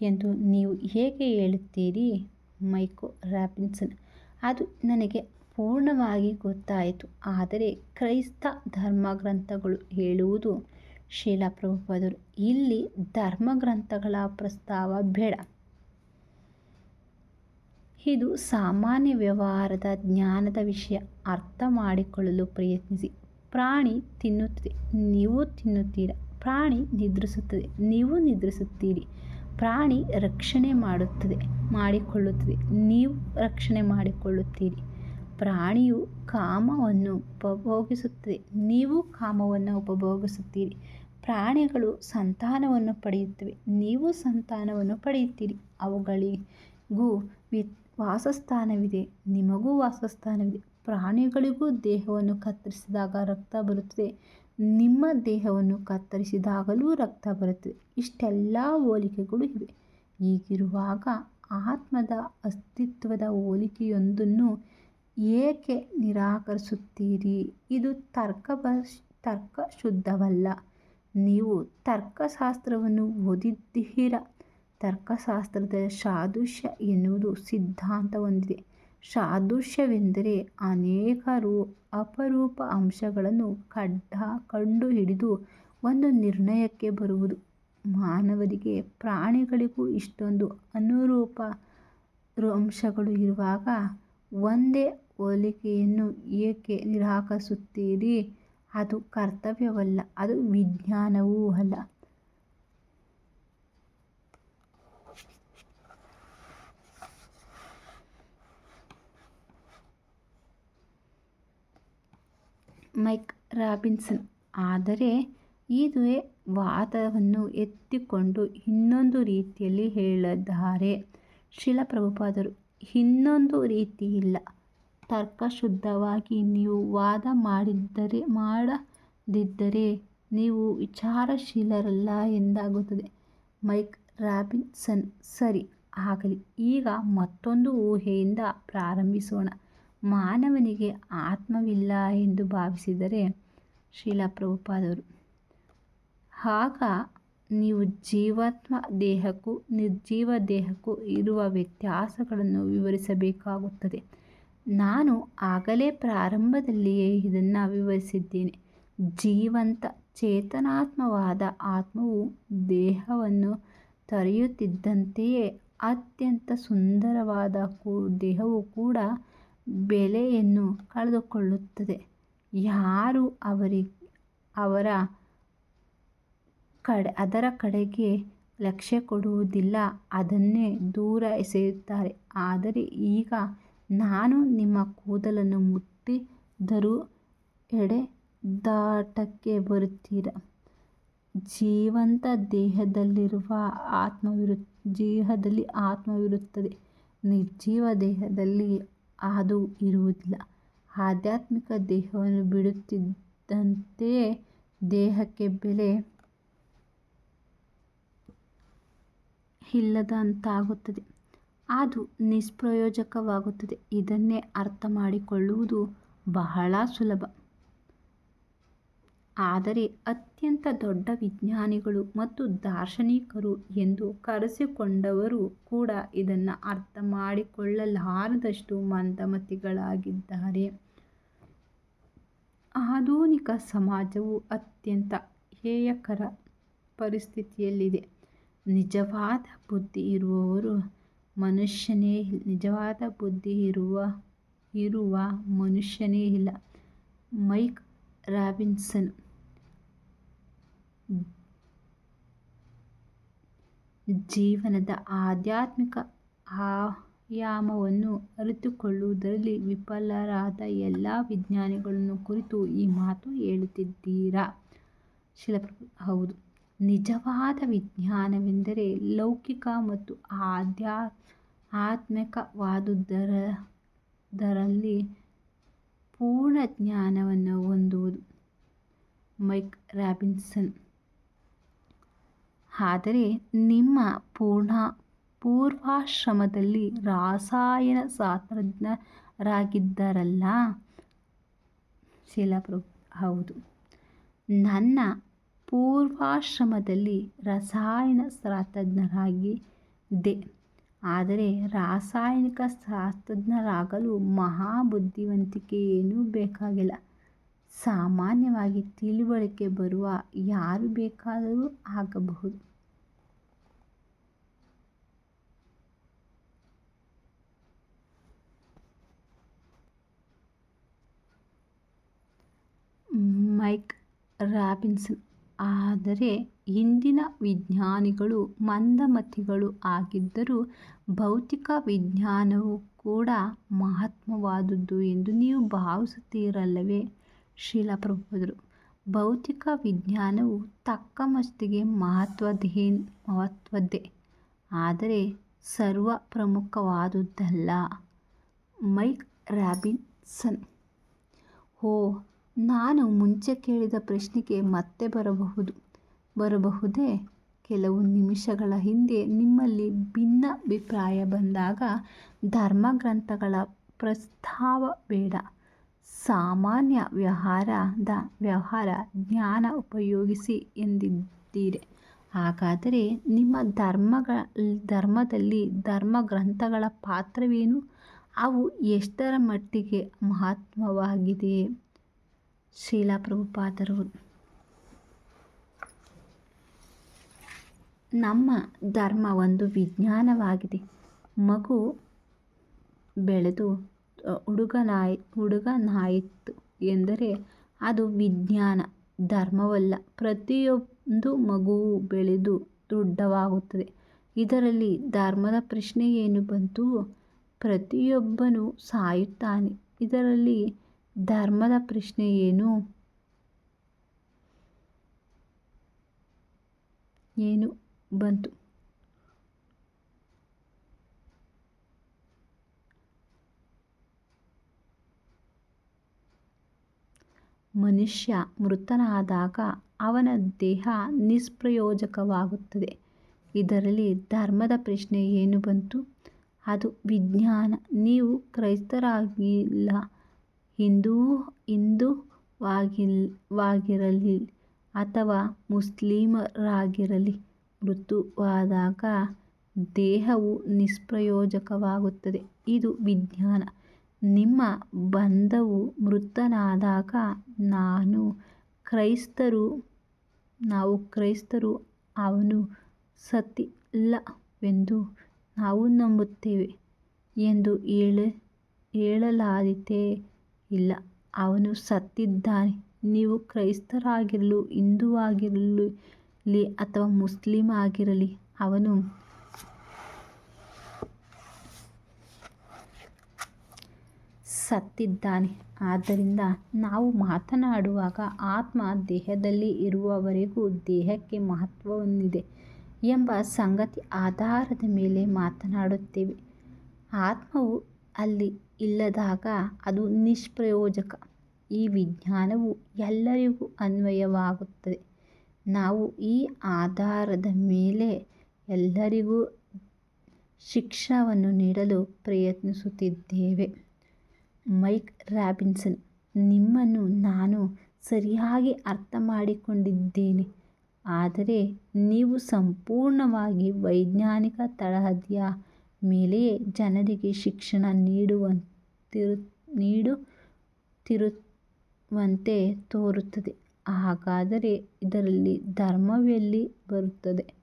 [SPEAKER 1] ಎಂದು ನೀವು ಹೇಗೆ ಹೇಳುತ್ತೀರಿ? ಮೈಕೋ ರಾಬಿನ್ಸನ್: ಅದು ನನಗೆ ಪೂರ್ಣವಾಗಿ ಗೊತ್ತಾಯಿತು. ಆದರೆ ಕ್ರೈಸ್ತ ಧರ್ಮಗ್ರಂಥಗಳು ಹೇಳುವುದು. ಶ್ರೀಲ ಪ್ರಭುಪಾದರು: ಇಲ್ಲಿ ಧರ್ಮಗ್ರಂಥಗಳ ಪ್ರಸ್ತಾವ ಬೇಡ. ಇದು ಸಾಮಾನ್ಯ ವ್ಯವಹಾರದ ಜ್ಞಾನದ ವಿಷಯ. ಅರ್ಥ ಮಾಡಿಕೊಳ್ಳಲು ಪ್ರಯತ್ನಿಸಿ. ಪ್ರಾಣಿ ತಿನ್ನುತ್ತದೆ, ನೀವು ತಿನ್ನುತ್ತೀರಾ. ಪ್ರಾಣಿ ನಿದ್ರಿಸುತ್ತದೆ, ನೀವು ನಿದ್ರಿಸುತ್ತೀರಿ. ಪ್ರಾಣಿ ರಕ್ಷಣೆ ಮಾಡಿಕೊಳ್ಳುತ್ತದೆ, ನೀವು ರಕ್ಷಣೆ ಮಾಡಿಕೊಳ್ಳುತ್ತೀರಿ. ಪ್ರಾಣಿಯು ಕಾಮವನ್ನು ಉಪಭೋಗಿಸುತ್ತದೆ, ನೀವು ಕಾಮವನ್ನು ಉಪಭೋಗಿಸುತ್ತೀರಿ. ಪ್ರಾಣಿಗಳು ಸಂತಾನವನ್ನು ಪಡೆಯುತ್ತವೆ, ನೀವು ಸಂತಾನವನ್ನು ಪಡೆಯುತ್ತೀರಿ. ಅವುಗಳಿಗೂ ವಾಸಸ್ಥಾನವಿದೆ, ನಿಮಗೂ ವಾಸಸ್ಥಾನವಿದೆ. ಪ್ರಾಣಿಗಳಿಗೂ ದೇಹವನ್ನು ಕತ್ತರಿಸಿದಾಗ ರಕ್ತ ಬರುತ್ತದೆ, ನಿಮ್ಮ ದೇಹವನ್ನು ಕತ್ತರಿಸಿದಾಗಲೂ ರಕ್ತ ಬರುತ್ತದೆ. ಇಷ್ಟೆಲ್ಲ ಹೋಲಿಕೆಗಳು ಇವೆ. ಹೀಗಿರುವಾಗ ಆತ್ಮದ ಅಸ್ತಿತ್ವದ ಹೋಲಿಕೆಯೊಂದನ್ನು ಏಕೆ ನಿರಾಕರಿಸುತ್ತೀರಿ? ಇದು ತರ್ಕಶುದ್ಧವಲ್ಲ. ನೀವು ತರ್ಕಶಾಸ್ತ್ರವನ್ನು ಓದಿದ್ದೀರಾ. ತರ್ಕಶಾಸ್ತ್ರದ ಸಾದೃಶ್ಯ ಎನ್ನುವುದು ಸಿದ್ಧಾಂತ ಹೊಂದಿದೆ. ಸಾದೃಶ್ಯವೆಂದರೆ ಅನೇಕ ಅಪರೂಪ ಅಂಶಗಳನ್ನು ಕಂಡುಹಿಡಿದು ಒಂದು ನಿರ್ಣಯಕ್ಕೆ ಬರುವುದು. ಮಾನವರಿಗೆ ಪ್ರಾಣಿಗಳಿಗೂ ಇಷ್ಟೊಂದು ಅನುರೂಪ ಅಂಶಗಳು ಇರುವಾಗ ಒಂದೇ ಹೋಲಿಕೆಯನ್ನು ಏಕೆ ನಿರಾಕರಿಸುತ್ತೀರಿ? ಅದು ಕರ್ತವ್ಯವಲ್ಲ, ಅದು ವಿಜ್ಞಾನವೂ ಅಲ್ಲ. Mike Robinson. ಆದರೆ ಇದೇ ವಾದವನ್ನು ಎತ್ತಿಕೊಂಡು ಇನ್ನೊಂದು ರೀತಿಯಲ್ಲಿ ಹೇಳಿದ್ದಾರೆ ಶ್ರೀಲ ಪ್ರಭುಪಾದರು. ಇನ್ನೊಂದು ರೀತಿಯಿಲ್ಲ. ತರ್ಕಶುದ್ಧವಾಗಿ ನೀವು ವಾದ ಮಾಡದಿದ್ದರೆ ನೀವು ವಿಚಾರಶೀಲರಲ್ಲ ಎಂದಾಗುತ್ತದೆ. Mike Robinson. ಸರಿ, ಆಗಲಿ. ಈಗ ಮತ್ತೊಂದು ಊಹೆಯಿಂದ ಪ್ರಾರಂಭಿಸೋಣ. ಮಾನವನಿಗೆ ಆತ್ಮವಿಲ್ಲ ಎಂದು ಭಾವಿಸಿದರೆ ಶ್ರೀಲ ಪ್ರಭುಪಾದರು, ಆಗ ನೀವು ಜೀವಾತ್ಮ ದೇಹಕ್ಕೂ ನಿರ್ಜೀವ ದೇಹಕ್ಕೂ ಇರುವ ವ್ಯತ್ಯಾಸಗಳನ್ನು ವಿವರಿಸಬೇಕಾಗುತ್ತದೆ. ನಾನು ಆಗಲೇ ಪ್ರಾರಂಭದಲ್ಲಿಯೇ ಇದನ್ನು ವಿವರಿಸಿದ್ದೇನೆ. ಜೀವಂತ ಚೇತನಾತ್ಮವಾದ ಆತ್ಮವು ದೇಹವನ್ನು ತೊರೆಯುತ್ತಿದ್ದಂತೆಯೇ ಅತ್ಯಂತ ಸುಂದರವಾದ ದೇಹವು ಕೂಡ ಬೆಲೆಯನ್ನು ಕಳೆದುಕೊಳ್ಳುತ್ತದೆ. ಯಾರೂ ಅದರ ಕಡೆಗೆ ಲಕ್ಷ್ಯ ಕೊಡುವುದಿಲ್ಲ, ಅದನ್ನೇ ದೂರ ಎಸೆಯುತ್ತಾರೆ. ಆದರೆ ಈಗ ನಾನು ನಿಮ್ಮ ಕೂದಲನ್ನು ಮುಟ್ಟಿದರೂ ಎಡೆದಾಟಕ್ಕೆ ಬರುತ್ತೀರಾ? ಜೀವಂತ ದೇಹದಲ್ಲಿ ಆತ್ಮವಿರುತ್ತದೆ, ನಿರ್ಜೀವ ದೇಹದಲ್ಲಿ ಅದು ಇರುವುದಿಲ್ಲ. ಆಧ್ಯಾತ್ಮಿಕ ದೇಹವನ್ನು ಬಿಡುತ್ತಿದ್ದಂತೆಯೇ ದೇಹಕ್ಕೆ ಬೆಲೆ ಇಲ್ಲದಂತಾಗುತ್ತದೆ, ಅದು ನಿಷ್ಪ್ರಯೋಜಕವಾಗುತ್ತದೆ. ಇದನ್ನೇ ಅರ್ಥ ಮಾಡಿಕೊಳ್ಳುವುದು ಬಹಳ ಸುಲಭ. ಆದರೆ ಅತ್ಯಂತ ದೊಡ್ಡ ವಿಜ್ಞಾನಿಗಳು ಮತ್ತು ದಾರ್ಶನಿಕರು ಎಂದು ಕರೆಸಿಕೊಂಡವರು ಕೂಡ ಇದನ್ನು ಅರ್ಥ ಮಾಡಿಕೊಳ್ಳಲಾರದಷ್ಟು ಮಂದಮತಿಗಳಾಗಿದ್ದಾರೆ. ಆಧುನಿಕ ಸಮಾಜವು ಅತ್ಯಂತ ಹೇಯಕರ ಪರಿಸ್ಥಿತಿಯಲ್ಲಿದೆ. ನಿಜವಾದ ಬುದ್ಧಿ ಇರುವ ಮನುಷ್ಯನೇ ಇಲ್ಲ. Mike Robinson. ಜೀವನದ ಆಧ್ಯಾತ್ಮಿಕ ಆಯಾಮವನ್ನು ಅರಿತುಕೊಳ್ಳುವುದರಲ್ಲಿ ವಿಫಲರಾದ ಎಲ್ಲ ವಿಜ್ಞಾನಿಗಳನ್ನು ಕುರಿತು ಈ ಮಾತು ಹೇಳುತ್ತಿದ್ದೀರಾ? ಹೌದು. ನಿಜವಾದ ವಿಜ್ಞಾನವೆಂದರೆ ಲೌಕಿಕ ಮತ್ತು ಆಧ್ಯಾತ್ಮಿಕವಾದುದರಲ್ಲಿ ಪೂರ್ಣ ಜ್ಞಾನವನ್ನು ಹೊಂದುವುದು. Mike Robinson. ಆದರೆ ನಿಮ್ಮ ಪೂರ್ವಾಶ್ರಮದಲ್ಲಿ ರಸಾಯನಶಾಸ್ತ್ರಜ್ಞರಾಗಿದ್ದರಲ್ಲ? ಹೌದು. ನನ್ನ ಪೂರ್ವಾಶ್ರಮದಲ್ಲಿ ರಸಾಯನಶಾಸ್ತ್ರಜ್ಞರಾಗಿದ್ದೆ. ಆದರೆ ರಾಸಾಯನಿಕ ಶಾಸ್ತ್ರಜ್ಞರಾಗಲು ಮಹಾಬುದ್ಧಿವಂತಿಕೆ ಏನೂ ಬೇಕಾಗಿಲ್ಲ. ಸಾಮಾನ್ಯವಾಗಿ ತಿಳುವಳಿಕೆ ಬರುವ ಯಾರು ಬೇಕಾದರೂ ಆಗಬಹುದು. Mike Robinson. ಆದರೆ ಇಂದಿನ ವಿಜ್ಞಾನಿಗಳು ಮಂದಮತಿಗಳು ಆಗಿದ್ದರೂ ಭೌತಿಕ ವಿಜ್ಞಾನವು ಕೂಡ ಮಹತ್ವವಾದುದು ಎಂದು ನೀವು ಭಾವಿಸುತ್ತೀರಲ್ಲವೇ? ಶ್ರೀಲ ಪ್ರಭುಪಾದರು. ಭೌತಿಕ ವಿಜ್ಞಾನವು ತಕ್ಕ ಮಟ್ಟಿಗೆ ಮಹತ್ವದ್ದೇ, ಆದರೆ ಸರ್ವ ಪ್ರಮುಖವಾದುದಲ್ಲ. Mic Robinson. ಓ, ನಾನು ಮುಂಚೆ ಕೇಳಿದ ಪ್ರಶ್ನೆಗೆ ಮತ್ತೆ ಬರಬಹುದೇ? ಕೆಲವು ನಿಮಿಷಗಳ ಹಿಂದೆ ನಿಮ್ಮಲ್ಲಿ ಭಿನ್ನಾಭಿಪ್ರಾಯ ಬಂದಾಗ ಧರ್ಮಗ್ರಂಥಗಳ ಪ್ರಸ್ತಾವ ಬೇಡ, ಸಾಮಾನ್ಯ ವ್ಯವಹಾರ ಜ್ಞಾನ ಉಪಯೋಗಿಸಿ ಎಂದಿದ್ದೀರಿ. ಹಾಗಾದರೆ ನಿಮ್ಮ ಧರ್ಮದಲ್ಲಿ ಧರ್ಮಗ್ರಂಥಗಳ ಪಾತ್ರವೇನು? ಅವು ಎಷ್ಟರ ಮಟ್ಟಿಗೆ ಮಹತ್ವವಾಗಿವೆ? ಶ್ರೀಲ ಪ್ರಭುಪಾದರು. ನಮ್ಮ ಧರ್ಮ ಒಂದು ವಿಜ್ಞಾನವಾಗಿದೆ. ಮಗು ಬೆಳೆದು ಹುಡುಗನಾಯಿತು ಎಂದರೆ ಅದು ವಿಜ್ಞಾನ, ಧರ್ಮವಲ್ಲ. ಪ್ರತಿಯೊಂದು ಮಗುವೂ ಬೆಳೆದು ದೊಡ್ಡವಾಗುತ್ತದೆ. ಇದರಲ್ಲಿ ಧರ್ಮದ ಪ್ರಶ್ನೆ ಏನು ಬಂತು? ಪ್ರತಿಯೊಬ್ಬನೂ ಸಾಯುತ್ತಾನೆ. ಇದರಲ್ಲಿ ಧರ್ಮದ ಪ್ರಶ್ನೆ ಏನು ಬಂತು? ಮನುಷ್ಯ ಮೃತನಾದಾಗ ಅವನ ದೇಹ ನಿಷ್ಪ್ರಯೋಜಕವಾಗುತ್ತದೆ. ಇದರಲ್ಲಿ ಧರ್ಮದ ಪ್ರಶ್ನೆ ಏನು ಬಂತು? ಅದು ವಿಜ್ಞಾನ. ನೀವು ಕ್ರೈಸ್ತರಾಗಿರಲಿ, ಹಿಂದೂವಾಗಿರಲಿ ಅಥವಾ ಮುಸ್ಲಿಮರಾಗಿರಲಿ, ಮೃತವಾದಾಗ ದೇಹವು ನಿಷ್ಪ್ರಯೋಜಕವಾಗುತ್ತದೆ. ಇದು ವಿಜ್ಞಾನ. ನಿಮ್ಮ ಬಂಧುವು ಮೃತನಾದಾಗ ನಾವು ಕ್ರೈಸ್ತರು ಅವನು ಸತ್ತಿಲ್ಲವೆಂದು ನಾವು ನಂಬುತ್ತೇವೆ ಎಂದು ಹೇಳಲಾದೀತೆ? ಇಲ್ಲ, ಅವನು ಸತ್ತಿದ್ದಾನೆ. ನೀವು ಕ್ರೈಸ್ತರಾಗಿರಲಿ, ಹಿಂದೂವಾಗಿರಲಿ ಅಥವಾ ಮುಸ್ಲಿಂ ಆಗಿರಲಿ, ಅವನು ಸತ್ತಿದ್ದಾನೆ. ಆದ್ದರಿಂದ ನಾವು ಮಾತನಾಡುವಾಗ ಆತ್ಮ ದೇಹದಲ್ಲಿ ಇರುವವರೆಗೂ ದೇಹಕ್ಕೆ ಮಹತ್ವವಿದೆ ಎಂಬ ಸಂಗತಿಯ ಆಧಾರದ ಮೇಲೆ ಮಾತನಾಡುತ್ತೇವೆ. ಆತ್ಮವು ಅಲ್ಲಿ ಇಲ್ಲದಾಗ ಅದು ನಿಷ್ಪ್ರಯೋಜಕ. ಈ ವಿಜ್ಞಾನವು ಎಲ್ಲರಿಗೂ ಅನ್ವಯವಾಗುತ್ತದೆ. ನಾವು ಈ ಆಧಾರದ ಮೇಲೆ ಎಲ್ಲರಿಗೂ ಶಿಕ್ಷಣವನ್ನು ನೀಡಲು ಪ್ರಯತ್ನಿಸುತ್ತಿದ್ದೇವೆ. Mike Robinson. ನಿಮ್ಮನ್ನು ನಾನು ಸರಿಯಾಗಿ ಅರ್ಥಮಾಡಿಕೊಂಡಿದ್ದೇನೆ. ಆದರೆ ನೀವು ಸಂಪೂರ್ಣವಾಗಿ ವೈಜ್ಞಾನಿಕ ತಳಹದಿಯ ಮೇಲೆಯೇ ಜನರಿಗೆ ಶಿಕ್ಷಣ ನೀಡುತ್ತಿರುವಂತೆ ತೋರುತ್ತದೆ. ಹಾಗಾದರೆ ಇದರಲ್ಲಿ ಧರ್ಮವೆಲ್ಲಿ ಬರುತ್ತದೆ?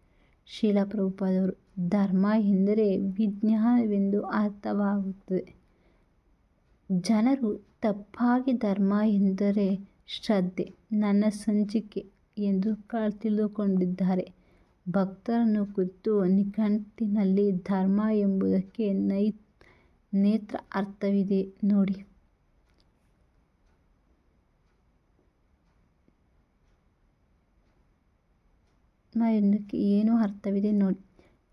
[SPEAKER 1] ಶ್ರೀಲ ಪ್ರಭುಪಾದರು. ಧರ್ಮ ಎಂದರೆ ವಿಜ್ಞಾನವೆಂದು ಅರ್ಥವಾಗುತ್ತದೆ. ಜನರು ತಪ್ಪಾಗಿ ಧರ್ಮ ಎಂದರೆ ಶ್ರದ್ಧೆ, ನನ್ನ ಸಂಚಿಕೆ ಎಂದು ತಿಳಿದುಕೊಂಡಿದ್ದಾರೆ. ಭಕ್ತರನ್ನು ಕುರಿತು ನಿಘಂಟಿನಲ್ಲಿ ಧರ್ಮ ಎಂಬುದಕ್ಕೆ ನೇತ್ರ ಅರ್ಥವಿದೆ ನೋಡಿ. ಏನು ಅರ್ಥವಿದೆ ನೋಡಿ.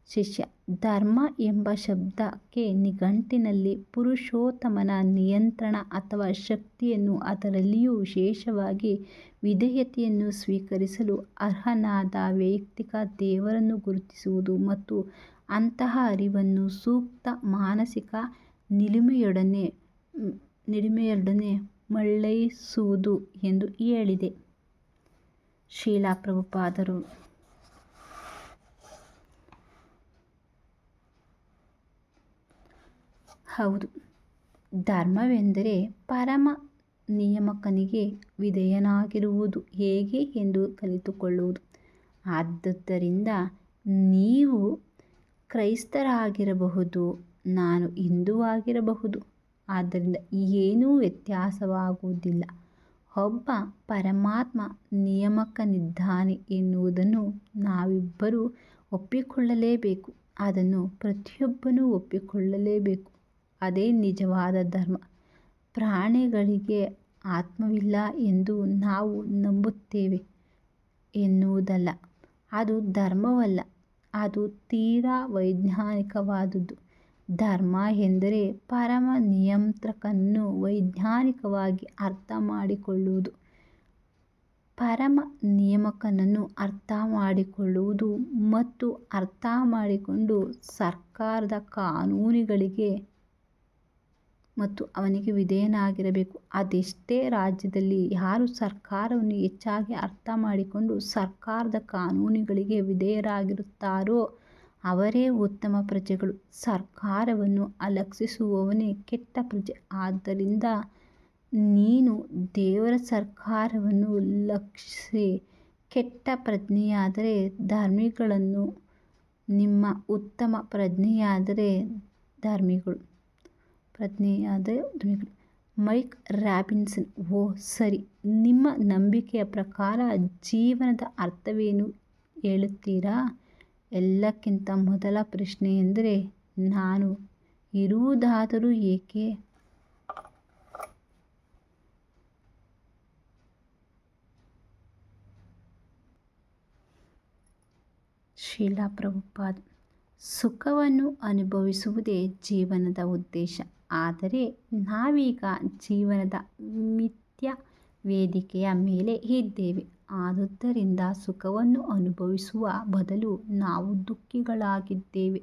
[SPEAKER 1] ಶಿಷ್ಯ. ಧರ್ಮ ಎಂಬ ಶಬ್ದಕ್ಕೆ ನಿಘಂಟಿನಲ್ಲಿ ಪುರುಷೋತ್ತಮನ ನಿಯಂತ್ರಣ ಅಥವಾ ಶಕ್ತಿಯನ್ನು, ಅದರಲ್ಲಿಯೂ ವಿಶೇಷವಾಗಿ ವಿಧೇಯತೆಯನ್ನು ಸ್ವೀಕರಿಸಲು ಅರ್ಹನಾದ ವೈಯಕ್ತಿಕ ದೇವರನ್ನು ಗುರುತಿಸುವುದು ಮತ್ತು ಅಂತಹ ಅರಿವನ್ನು ಸೂಕ್ತ ಮಾನಸಿಕ ನಿಲುಮೆಯೊಡನೆ ಮೇಳೈಸುವುದು ಎಂದು ಹೇಳಿದೆ. ಶ್ರೀಲ ಪ್ರಭುಪಾದರು. ಹೌದು, ಧರ್ಮವೆಂದರೆ ಪರಮ ನಿಯಾಮಕನಿಗೆ ವಿಧೇಯನಾಗಿರುವುದು ಹೇಗೆ ಎಂದು ಕಲಿತುಕೊಳ್ಳುವುದು. ಆದುದರಿಂದ ನೀವು ಕ್ರೈಸ್ತರಾಗಿರಬಹುದು, ನಾನು ಹಿಂದೂವಾಗಿರಬಹುದು. ಆದ್ದರಿಂದ ಏನೂ ವ್ಯತ್ಯಾಸವಾಗುವುದಿಲ್ಲ. ಒಬ್ಬ ಪರಮಾತ್ಮ ನಿಯಾಮಕನಿದ್ದಾನೆ ಎನ್ನುವುದನ್ನು ನಾವಿಬ್ಬರೂ ಒಪ್ಪಿಕೊಳ್ಳಲೇಬೇಕು. ಅದನ್ನು ಪ್ರತಿಯೊಬ್ಬನೂ ಒಪ್ಪಿಕೊಳ್ಳಲೇಬೇಕು. ಅದೇ ನಿಜವಾದ ಧರ್ಮ. ಪ್ರಾಣಿಗಳಿಗೆ ಆತ್ಮವಿಲ್ಲ ಎಂದು ನಾವು ನಂಬುತ್ತೇವೆ ಎನ್ನುವುದಲ್ಲ. ಅದು ಧರ್ಮವಲ್ಲ, ಅದು ತೀರಾ ವೈಜ್ಞಾನಿಕವಾದುದು. ಧರ್ಮ ಎಂದರೆ ಪರಮ ನಿಯಂತ್ರಕನನ್ನು ವೈಜ್ಞಾನಿಕವಾಗಿ ಅರ್ಥ ಮಾಡಿಕೊಳ್ಳುವುದು. ಪರಮ ನಿಯಾಮಕನನ್ನು ಅರ್ಥ ಮಾಡಿಕೊಳ್ಳುವುದು ಮತ್ತು ಅರ್ಥ ಮಾಡಿಕೊಂಡು ಸರ್ಕಾರದ ಕಾನೂನುಗಳಿಗೆ ಮತ್ತು ಅವನಿಗೆ ವಿಧೇಯನಾಗಿರಬೇಕು. ಅದೆಷ್ಟೇ ರಾಜ್ಯದಲ್ಲಿ ಯಾರು ಸರ್ಕಾರವನ್ನು ಹೆಚ್ಚಾಗಿ ಅರ್ಥ ಮಾಡಿಕೊಂಡು ಸರ್ಕಾರದ ಕಾನೂನುಗಳಿಗೆ ವಿಧೇಯರಾಗಿರುತ್ತಾರೋ ಅವರೇ ಉತ್ತಮ ಪ್ರಜೆಗಳು. ಸರ್ಕಾರವನ್ನು ಅಲಕ್ಷಿಸುವವನೇ ಕೆಟ್ಟ ಪ್ರಜೆ. ಆದ್ದರಿಂದ ನೀನು ದೇವರ ಸರ್ಕಾರವನ್ನು ಲಕ್ಷಿಸಿ ಕೆಟ್ಟ ಪ್ರಜ್ಞೆಯಾದರೆ ಧರ್ಮಿಗಳನ್ನು, ನಿಮ್ಮ ಉತ್ತಮ ಪ್ರಜ್ಞೆಯಾದರೆ ಧರ್ಮಿಗಳು. ಮೈಕ್ ರಾಬಿನ್ಸನ್: ಓ ಸರಿ, ನಿಮ್ಮ ನಂಬಿಕೆಯ ಪ್ರಕಾರ ಜೀವನದ ಅರ್ಥವೇನು ಹೇಳುತ್ತೀರಾ? ಎಲ್ಲಕ್ಕಿಂತ ಮೊದಲ ಪ್ರಶ್ನೆಯೆಂದರೆ, ನಾನು ಇರುವುದಾದರೂ ಏಕೆ? ಶ್ರೀಲ ಪ್ರಭುಪಾದ: ಸುಖವನ್ನು ಅನುಭವಿಸುವುದೇ ಜೀವನದ ಉದ್ದೇಶ. ಆದರೆ ನಾವೀಗ ಜೀವನದ ಮಿಥ್ಯ ವೇದಿಕೆಯ ಮೇಲೆ ಇದ್ದೇವೆ. ಆದುದರಿಂದ ಸುಖವನ್ನು ಅನುಭವಿಸುವ ಬದಲು ನಾವು ದುಃಖಿಗಳಾಗಿದ್ದೇವೆ.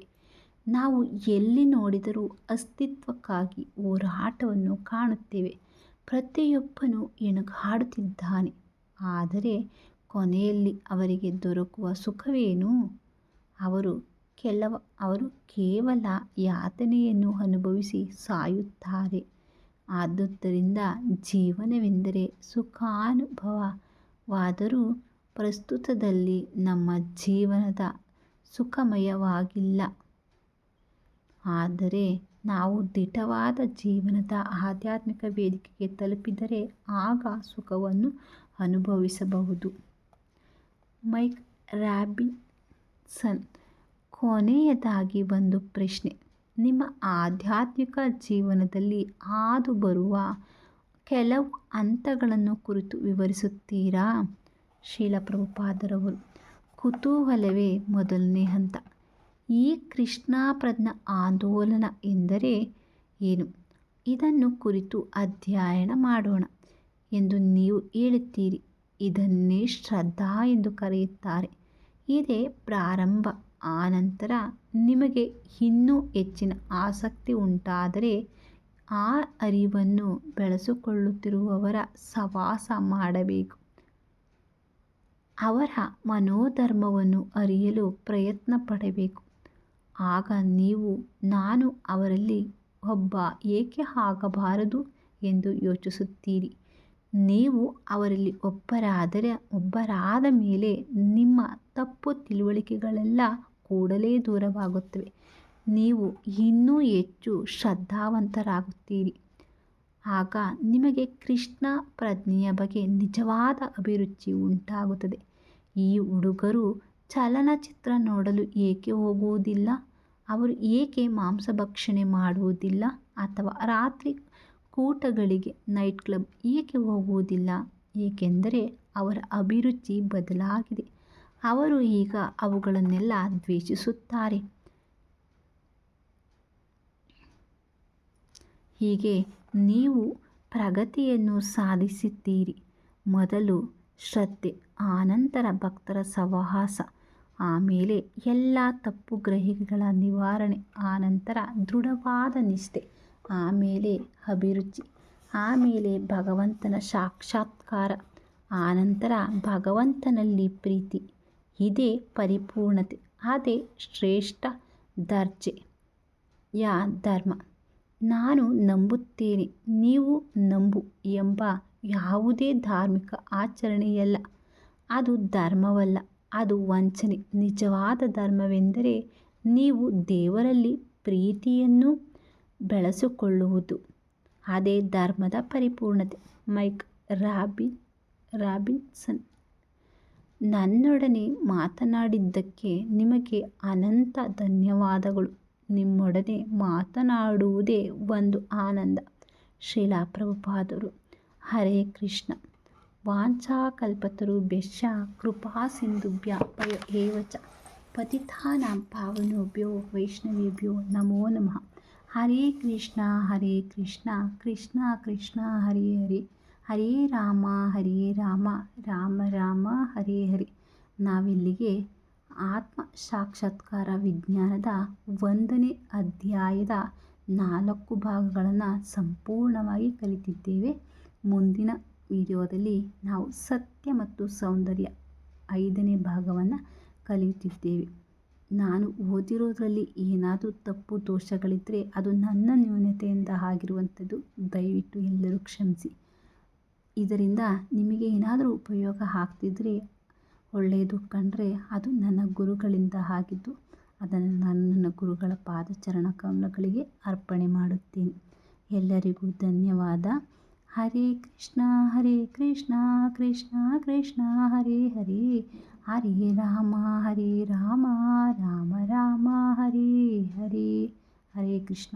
[SPEAKER 1] ನಾವು ಎಲ್ಲಿ ನೋಡಿದರೂ ಅಸ್ತಿತ್ವಕ್ಕಾಗಿ ಹೋರಾಟವನ್ನು ಕಾಣುತ್ತೇವೆ. ಪ್ರತಿಯೊಬ್ಬನೂ ಹೆಣಗಾಡುತ್ತಿದ್ದಾನೆ. ಆದರೆ ಕೊನೆಯಲ್ಲಿ ಅವರಿಗೆ ದೊರಕುವ ಸುಖವೇನು? ಅವರು ಕೇವಲ ಯಾತನೆಯನ್ನು ಅನುಭವಿಸಿ ಸಾಯುತ್ತಾರೆ. ಆದುದರಿಂದ ಜೀವನವೆಂದರೆ ಸುಖಾನುಭವವಾದರೂ ಪ್ರಸ್ತುತದಲ್ಲಿ ನಮ್ಮ ಜೀವನದ ಸುಖಮಯವಾಗಿಲ್ಲ. ಆದರೆ ನಾವು ದಿಟವಾದ ಜೀವನದ ಆಧ್ಯಾತ್ಮಿಕ ವೇದಿಕೆಗೆ ತಲುಪಿದರೆ ಆಗ ಸುಖವನ್ನು ಅನುಭವಿಸಬಹುದು. ಮೈಕ್ ರಾಬಿನ್ಸನ್: ಕೊನೆಯದಾಗಿ ಒಂದು ಪ್ರಶ್ನೆ. ನಿಮ್ಮ ಆಧ್ಯಾತ್ಮಿಕ ಜೀವನದಲ್ಲಿ ಹಾದು ಬರುವ ಕೆಲವು ಹಂತಗಳನ್ನು ಕುರಿತು ವಿವರಿಸುತ್ತೀರಾ? ಶ್ರೀಲ ಪ್ರಭುಪಾದರವರು: ಕುತೂಹಲವೇ ಮೊದಲನೇ ಹಂತ. ಈ ಕೃಷ್ಣ ಪ್ರಜ್ಞಾ ಆಂದೋಲನ ಎಂದರೆ ಏನು? ಇದನ್ನು ಕುರಿತು ಅಧ್ಯಯನ ಮಾಡೋಣ ಎಂದು ನೀವು ಹೇಳುತ್ತೀರಿ. ಇದನ್ನೇ ಶ್ರದ್ಧಾ ಎಂದು ಕರೆಯುತ್ತಾರೆ. ಇದೇ ಪ್ರಾರಂಭ. ಆನಂತರ ನಿಮಗೆ ಇನ್ನೂ ಹೆಚ್ಚಿನ ಆಸಕ್ತಿ ಉಂಟಾದರೆ ಆ ಅರಿವನ್ನು ಬೆಳೆಸಿಕೊಳ್ಳುತ್ತಿರುವವರ ಸಹವಾಸ ಮಾಡಬೇಕು. ಅವರ ಮನೋಧರ್ಮವನ್ನು ಅರಿಯಲು ಪ್ರಯತ್ನ ಪಡಬೇಕು. ಆಗ ನೀವು ನಾನು ಅವರಲ್ಲಿ ಒಬ್ಬ ಏಕೆ ಆಗಬಾರದು ಎಂದು ಯೋಚಿಸುತ್ತೀರಿ. ನೀವು ಅವರಲ್ಲಿ ಒಬ್ಬರಾದ ಮೇಲೆ ನಿಮ್ಮ ತಪ್ಪು ತಿಳುವಳಿಕೆಗಳೆಲ್ಲ ಕೂಡಲೇ ದೂರವಾಗುತ್ತವೆ. ನೀವು ಇನ್ನೂ ಹೆಚ್ಚು ಶ್ರದ್ಧಾವಂತರಾಗುತ್ತೀರಿ. ಆಗ ನಿಮಗೆ ಕೃಷ್ಣ ಪ್ರಜ್ಞೆಯ ಬಗ್ಗೆ ನಿಜವಾದ ಅಭಿರುಚಿ ಉಂಟಾಗುತ್ತದೆ. ಈ ಹುಡುಗರು ಚಲನಚಿತ್ರ ನೋಡಲು ಏಕೆ ಹೋಗುವುದಿಲ್ಲ? ಅವರು ಏಕೆ ಮಾಂಸಭಕ್ಷಣೆ ಮಾಡುವುದಿಲ್ಲ? ಅಥವಾ ರಾತ್ರಿ ಕೂಟಗಳಿಗೆ ನೈಟ್ ಕ್ಲಬ್ ಏಕೆ ಹೋಗುವುದಿಲ್ಲ? ಏಕೆಂದರೆ ಅವರ ಅಭಿರುಚಿ ಬದಲಾಗಿದೆ. ಅವರು ಈಗ ಅವುಗಳನ್ನೆಲ್ಲ ದ್ವೇಷಿಸುತ್ತಾರೆ. ಹೀಗೆ ನೀವು ಪ್ರಗತಿಯನ್ನು ಸಾಧಿಸುತ್ತೀರಿ. ಮೊದಲು ಶ್ರದ್ಧೆ, ಆನಂತರ ಭಕ್ತರ ಸಹವಾಸ, ಆಮೇಲೆ ಎಲ್ಲ ತಪ್ಪು ಗ್ರಹಿಕೆಗಳ ನಿವಾರಣೆ, ಆನಂತರ ದೃಢವಾದ ನಿಷ್ಠೆ, ಆಮೇಲೆ ಅಭಿರುಚಿ, ಆಮೇಲೆ ಭಗವಂತನ ಸಾಕ್ಷಾತ್ಕಾರ, ಆನಂತರ ಭಗವಂತನಲ್ಲಿ ಪ್ರೀತಿ. ಇದೇ ಪರಿಪೂರ್ಣತೆ. ಅದೇ ಶ್ರೇಷ್ಠ ದರ್ಜೆಯ ಧರ್ಮ. ನಾನು ನಂಬುತ್ತೇನೆ, ನೀವು ನಂಬು ಎಂಬ ಯಾವುದೇ ಧಾರ್ಮಿಕ ಆಚರಣೆಯಲ್ಲ. ಅದು ಧರ್ಮವಲ್ಲ, ಅದು ವಂಚನೆ. ನಿಜವಾದ ಧರ್ಮವೆಂದರೆ ನೀವು ದೇವರಲ್ಲಿ ಪ್ರೀತಿಯನ್ನು ಬೆಳೆಸಿಕೊಳ್ಳುವುದು. ಅದೇ ಧರ್ಮದ ಪರಿಪೂರ್ಣತೆ. ಮೈಕ್ ರಾಬಿನ್ಸನ್: ನನ್ನೊಡನೆ ಮಾತನಾಡಿದ್ದಕ್ಕೆ ನಿಮಗೆ ಅನಂತ ಧನ್ಯವಾದಗಳು. ನಿಮ್ಮೊಡನೆ ಮಾತನಾಡುವುದೇ ಒಂದು ಆನಂದ. ಶ್ರೀಲ ಪ್ರಭುಪಾದರು: ಹರೇ ಕೃಷ್ಣ. ವಾಂಛಾಕಲ್ಪತರುಭ್ಯಶ್ಚ ಕೃಪಾ ಸಿಂಧುಭ್ಯ ಏವ ಚ ಪತಿತಾನಾಂ ಪಾವನೇಭ್ಯೋ ವೈಷ್ಣವೇಭ್ಯೋ ನಮೋ ನಮಃ. ಹರೇ ಕೃಷ್ಣ ಕೃಷ್ಣ ಕೃಷ್ಣ ಹರೇ ಹರೇ, ಹರೇ ರಾಮ ರಾಮ ರಾಮ ಹರೇ ಹರೇ. ನಾವಿಲ್ಲಿಗೆ ಆತ್ಮ ಸಾಕ್ಷಾತ್ಕಾರ ವಿಜ್ಞಾನದ 1ನೇ ಅಧ್ಯಾಯದ 4 ಭಾಗಗಳನ್ನು ಸಂಪೂರ್ಣವಾಗಿ ಕಲಿತಿದ್ದೇವೆ. ಮುಂದಿನ ವಿಡಿಯೋದಲ್ಲಿ ನಾವು ಸತ್ಯ ಮತ್ತು ಸೌಂದರ್ಯ 5ನೇ ಭಾಗವನ್ನು ಕಲಿಯುತ್ತಿದ್ದೇವೆ. ನಾನು ಓದಿರೋದ್ರಲ್ಲಿ ಏನಾದರೂ ತಪ್ಪು ದೋಷಗಳಿದ್ದರೆ ಅದು ನನ್ನ ನ್ಯೂನತೆಯಿಂದ ಆಗಿರುವಂಥದ್ದು. ದಯವಿಟ್ಟು ಎಲ್ಲರೂ ಕ್ಷಮಿಸಿ. ಇದರಿಂದ ನಿಮಗೆ ಏನಾದರೂ ಉಪಯೋಗ ಆಗ್ತಿದ್ರೆ ಒಳ್ಳೆಯದು ಕಂಡ್ರೆ ಅದು ನನ್ನ ಗುರುಗಳಿಂದ ಆಗಿದ್ದು ಅದನ್ನು ನಾನು ನನ್ನ ಗುರುಗಳ ಪಾದಚರಣ ಕಮಲಗಳಿಗೆ ಅರ್ಪಣೆ ಮಾಡುತ್ತೇನೆ. ಎಲ್ಲರಿಗೂ ಧನ್ಯವಾದ. ಹರೇ ಕೃಷ್ಣ ಕೃಷ್ಣ ಕೃಷ್ಣ ಹರೇ ಹರೇ, ಹರೇ ರಾಮ ರಾಮ ರಾಮ ಹರೇ ಹರೇ. ಹರೇ ಕೃಷ್ಣ.